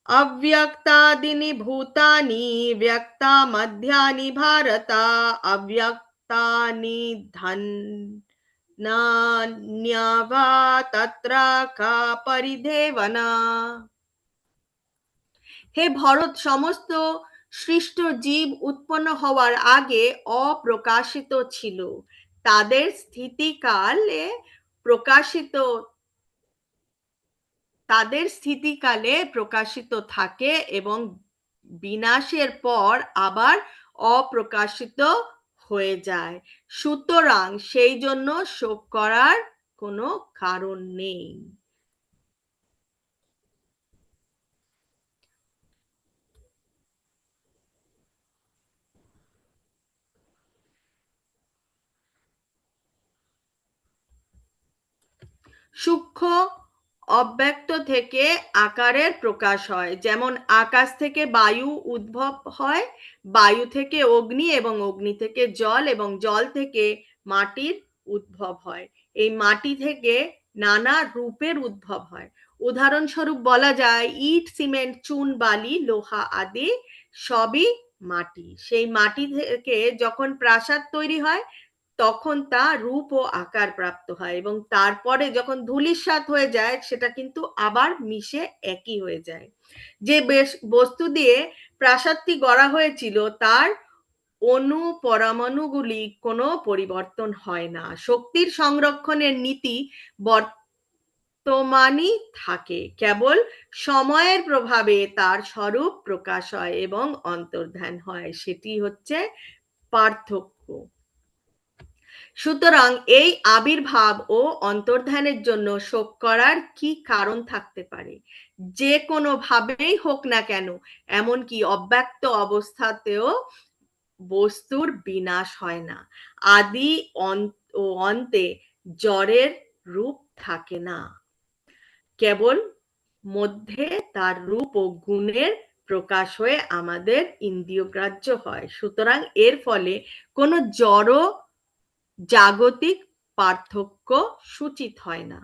अव्यक्तादीनि भूतानि व्यक्ता मध्यानि भारत अव्यक्तानि धन्यावा तत्र का परिदेवना। হে ভরত, সমস্ত সৃষ্ট জীব উৎপন্ন হওয়ার আগে অপ্রকাশিত ছিল, তাদের স্থিতিকালে প্রকাশিত থাকে এবং বিনাশের পর আবার অপ্রকাশিত হয়ে যায়। সুতরাং সেই জন্য শোক করার কোনো কারণ নেই। সূক্ষ্ম অব্যক্ত থেকে আকারের প্রকাশ হয়। যেমন আকাশ থেকে বায়ু উদ্ভব হয়, বায়ু থেকে অগ্নি এবং অগ্নি থেকে জল এবং জল থেকে মাটির উদ্ভব হয়। এই মাটি থেকে নানা রূপের উদ্ভব হয়। উদাহরণস্বরূপ বলা যায় ইট, সিমেন্ট, চুন, বালি, লোহা আদি সবই মাটি। সেই মাটি থেকে যখন প্রাসাদ তৈরি হয় তখন তা রূপ ও আকার প্রাপ্ত হয় এবং তারপরে যখন ধূলিসাৎ হয়ে যায় সেটা কিন্তু আবার মিশে একই হয়ে যায়। যে বস্তু দিয়ে প্রাসাদটি গড়া হয়েছিল তার অণু পরমাণুগুলি কোনো পরিবর্তন হয় না। শক্তির সংরক্ষণের নীতি বর্তমানই থাকে, কেবল সময়ের প্রভাবে তার স্বরূপ প্রকাশ হয় এবং অন্তর্ধান হয়, সেটি হচ্ছে পার্থক্য। সুতরাং এই আবির্ভাব ও অন্তর্ধানের জন্য শোক করার কি কারণ থাকতে পারে? যে কোনো ভাবেই হোক না কেন, এমনকি অব্যক্ত অবস্থাতেও বস্তুর বিনাশ হয় না। আদি ও অন্তে জড়ের রূপ থাকে না, কেবল মধ্যে তার রূপ ও গুণের প্রকাশ হয়ে আমাদের ইন্দ্রিয়গ্রাহ্য হয়। সুতরাং এর ফলে কোনো জড় জাগতিক পার্থক্য সূচিত হয় না।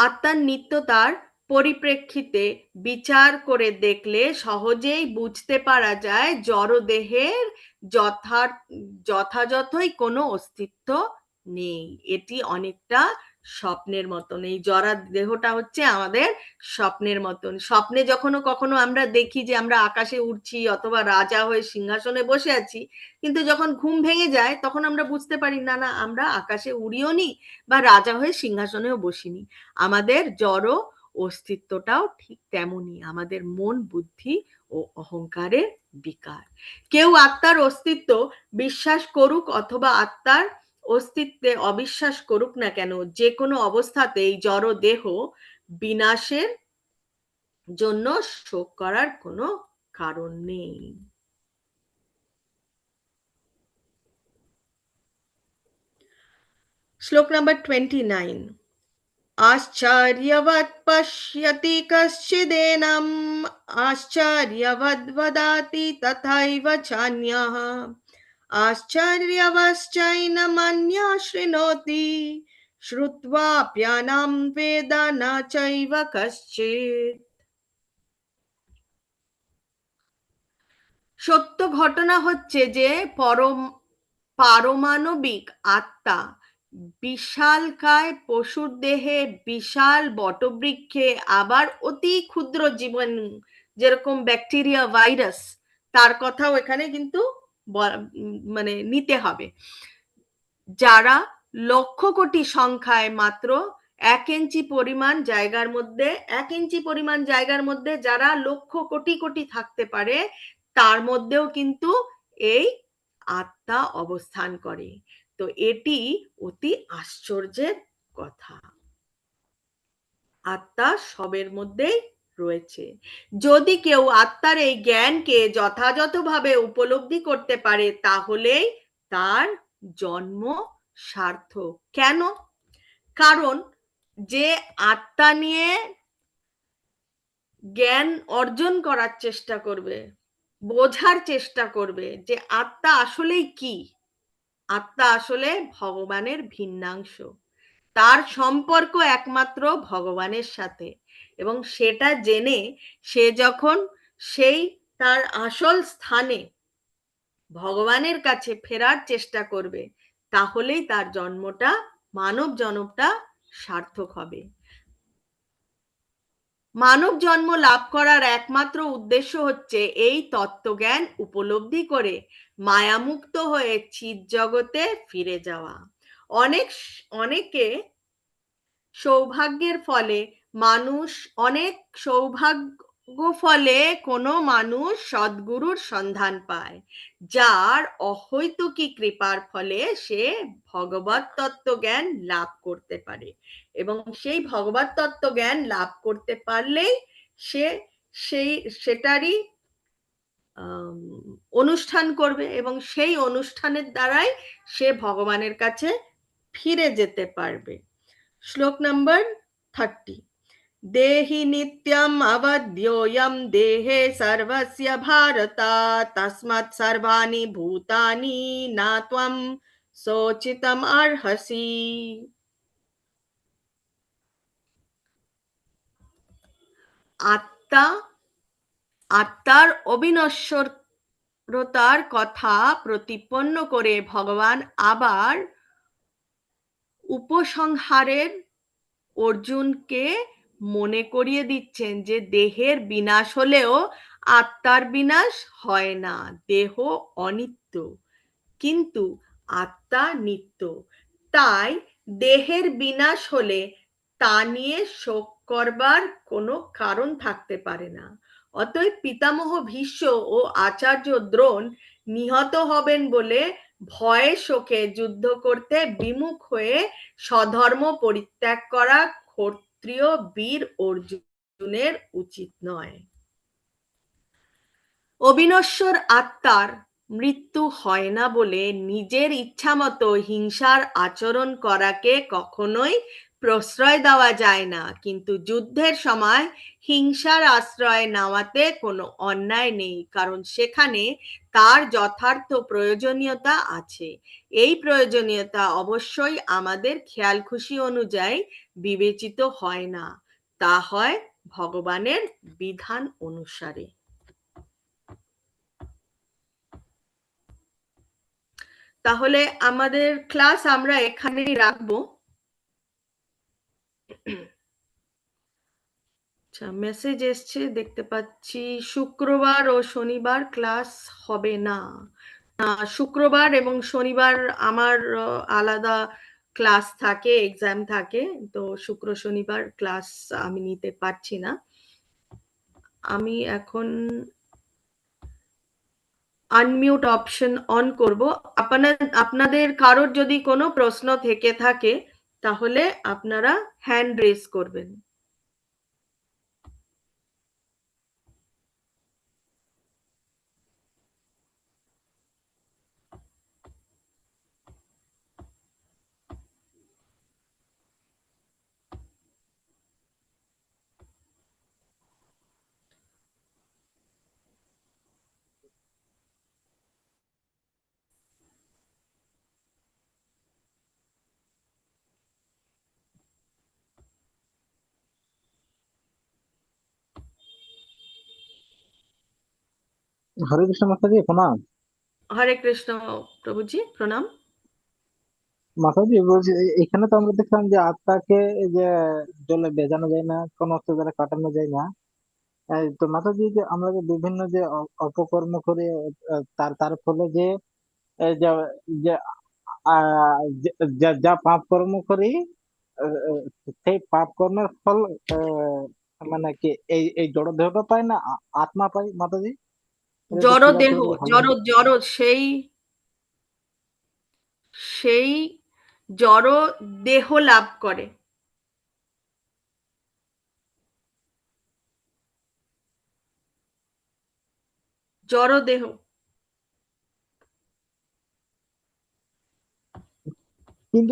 আত্মার নিত্যতার পরিপ্রেক্ষিতে বিচার করে দেখলে সহজেই বুঝতে পারা যায় জড়দেহের যথাযথই কোনো অস্তিত্ব নেই। এটি অনেকটা স্বপ্নের মতন। এই জড়া দেহটা হচ্ছে আমাদের স্বপ্নের মতন। স্বপ্নে যখন কখনো আমরা দেখি যে আমরা আকাশে উড়ছি অথবা রাজা হয়ে সিংহাসনে বসে আছি, কিন্তু যখন ঘুম ভেঙে যায় তখন আমরা বুঝতে পারি না, আমরা আকাশে উড়িও নি বা রাজা হয়ে সিংহাসনেও বসিনি। আমাদের জড় অস্তিত্বটাও ঠিক তেমনই, আমাদের মন, বুদ্ধি ও অহংকারের বিকার। কেউ আত্মার অস্তিত্ব বিশ্বাস করুক অথবা আত্মার অস্তিত্বে অবিশ্বাস করুক না কেন, যে কোনো অবস্থাতেই জড় দেহ বিনাশের জন্য শোক করার কোনো কারণ নেই। শ্লোক নাম্বার 29। आश्चर्यवत् पश्यति कश्चिदेनम् आश्चर्यवद् वदति तथैव चान्यः आश्चर्यवश्चैनमन्यः शृणोति श्रुत्वाप्यनं वेद न चैव कश्चित्। সত্য ঘটনা হচ্ছে যে পারমাণবিক আত্মা বিশালকায় পশুর দেহে, বিশাল বটবৃক্ষে, আবার অতি ক্ষুদ্র জীবাণু যেরকম ব্যাকটেরিয়া, ভাইরাস, তার কথাও এখানে কিন্তু মানে নিতে হবে, যারা লক্ষ কোটি সংখ্যায় মাত্র 1 ইঞ্চি পরিমাণ জায়গার মধ্যে যারা লক্ষ কোটি কোটি থাকতে পারে, তার মধ্যেও কিন্তু এই আত্মা অবস্থান করে। তো এটি অতি আশ্চর্যের কথা। আত্মা সবের মধ্যেই রয়েছে। যদি কেউ আত্মার এই জ্ঞানকে যথাযথভাবে উপলব্ধি করতে পারে, তাহলেই তার জন্ম সার্থক। কেন? কারণ যে আত্মা নিয়ে জ্ঞান অর্জন করার চেষ্টা করবে, বোঝার চেষ্টা করবে যে আত্মা আসলেই কি, আত্মা আসলে ভগবানের ভিন্নাংশ, তার সম্পর্ক একমাত্র ভগবানের সাথে, এবং সেটা জেনে সে যখন সেই তার আসল স্থানে ভগবানের কাছে ফেরার চেষ্টা করবে, তাহলেই তার জন্মটা, মানব জন্মটা সার্থক হবে। মানব জন্ম লাভ করার একমাত্র উদ্দেশ্য হচ্ছে এই তত্ত্বজ্ঞান উপলব্ধি করে মায়ামুক্ত হয়ে চিৎ জগতে ফিরে যাওয়া। অনেকে সৌভাগ্যের ফলে কোনো মানুষ সদ্গুরুর সন্ধান পায়, যার অহৈতুকী কৃপার ফলে সে ভগবত তত্ত্ব জ্ঞান লাভ করতে পারে, এবং সেই ভগবত তত্ত্ব জ্ঞান লাভ করতে পারলেই সে সেটারই অনুষ্ঠান করবে, এবং সেই অনুষ্ঠানের দ্বারাই সে ভগবানের কাছে ফিরে যেতে পারবে। শ্লোক নাম্বার 30। देहि नित्यम् अवध्योऽयं देहे सर्वस्य भारत तस्मात् सर्वाणि भूतानि न त्वं शोचितुम् अर्हसि। আত্মার অবিনশ্বরতার কথা প্রতিপন্ন করে ভগবান আবার উপসংহারের অর্জুনকে মনে করিয়ে দিচ্ছেন যে দেহের বিনাশ হলেও আত্মার বিনাশ হয় না। দেহ অনিত্য, কিন্তু আত্মা নিত্য। তাই দেহের বিনাশ হলে তা নিয়ে শোক করবার কোনো কারণ থাকতে পারে না। অতএব পিতামহ ভীষ্ম ও আচার্য দ্রোণ নিহত হবেন বলে ভয়ে শোকে যুদ্ধ করতে বিমুখ হয়ে স্বধর্ম পরিত্যাগ করা ক্ষত্রিয় বীর অর্জুনের উচিত নয়। অবিনশ্বর আত্মার মৃত্যু হয় না বলে নিজের ইচ্ছামতো হিংসার আচরণ করাকে কখনোই প্রশ্রয় দেওয়া যায় না, কিন্তু যুদ্ধের সময় হিংসার আশ্রয় নেওয়াতে কোনো অন্যায় নেই, কারণ সেখানে তার যথার্থ প্রয়োজনীয়তা আছে। এই প্রয়োজনীয়তা অবশ্যই আমাদের খেয়াল খুশি অনুযায়ী বিবেচিত হয় না, তা হয় ভগবানের বিধান অনুসারে। তাহলে আমাদের ক্লাস আমরা এখানেই রাখবো। আচ্ছা, মেসেজ এসছে দেখতে পাচ্ছি, শুক্রবার ও শনিবার ক্লাস হবে না। শুক্রবার এবং শনিবার আমার আলাদা ক্লাস থাকে, এক্সাম থাকে, তো শুক্র শনিবার ক্লাস আমি নিতে পারছি না। আমি এখন আনমিউট অপশন অন করব। আপনাদের কারোর যদি কোনো প্রশ্ন থেকে থাকে তাহলে আপনারা হ্যান্ড রেজ করবেন। হরে কৃষ্ণ মাতাজি, প্রণাম। হরে কৃষ্ণ প্রভুজি, প্রণাম। মাতাজি বলছি, এখানে তো আমরা দেখলাম যে আত্মাকে এই যে জলে ভেজানো যায় না, কোন অস্ত্র দ্বারা কাটানো যায় না। তো মাতাজি, যে আমরা যে বিভিন্ন যে অপকর্ম করি, তার তার ফলে যে এই যে যে যা যা পাপ কর্ম করি, আহ, আহ, সেই পাপ কর্মের ফল আহ, মানে কি এই এই জড় দেহটা পায় না, আত্মা পায় মাতাজি। এটা একটু জড় ক্লিয়ার দেহ, করে দিলে ভালো জড় হয়। জড় সেই সেই জড় দেহ লাভ করে। জড় দেহ। কিন্তু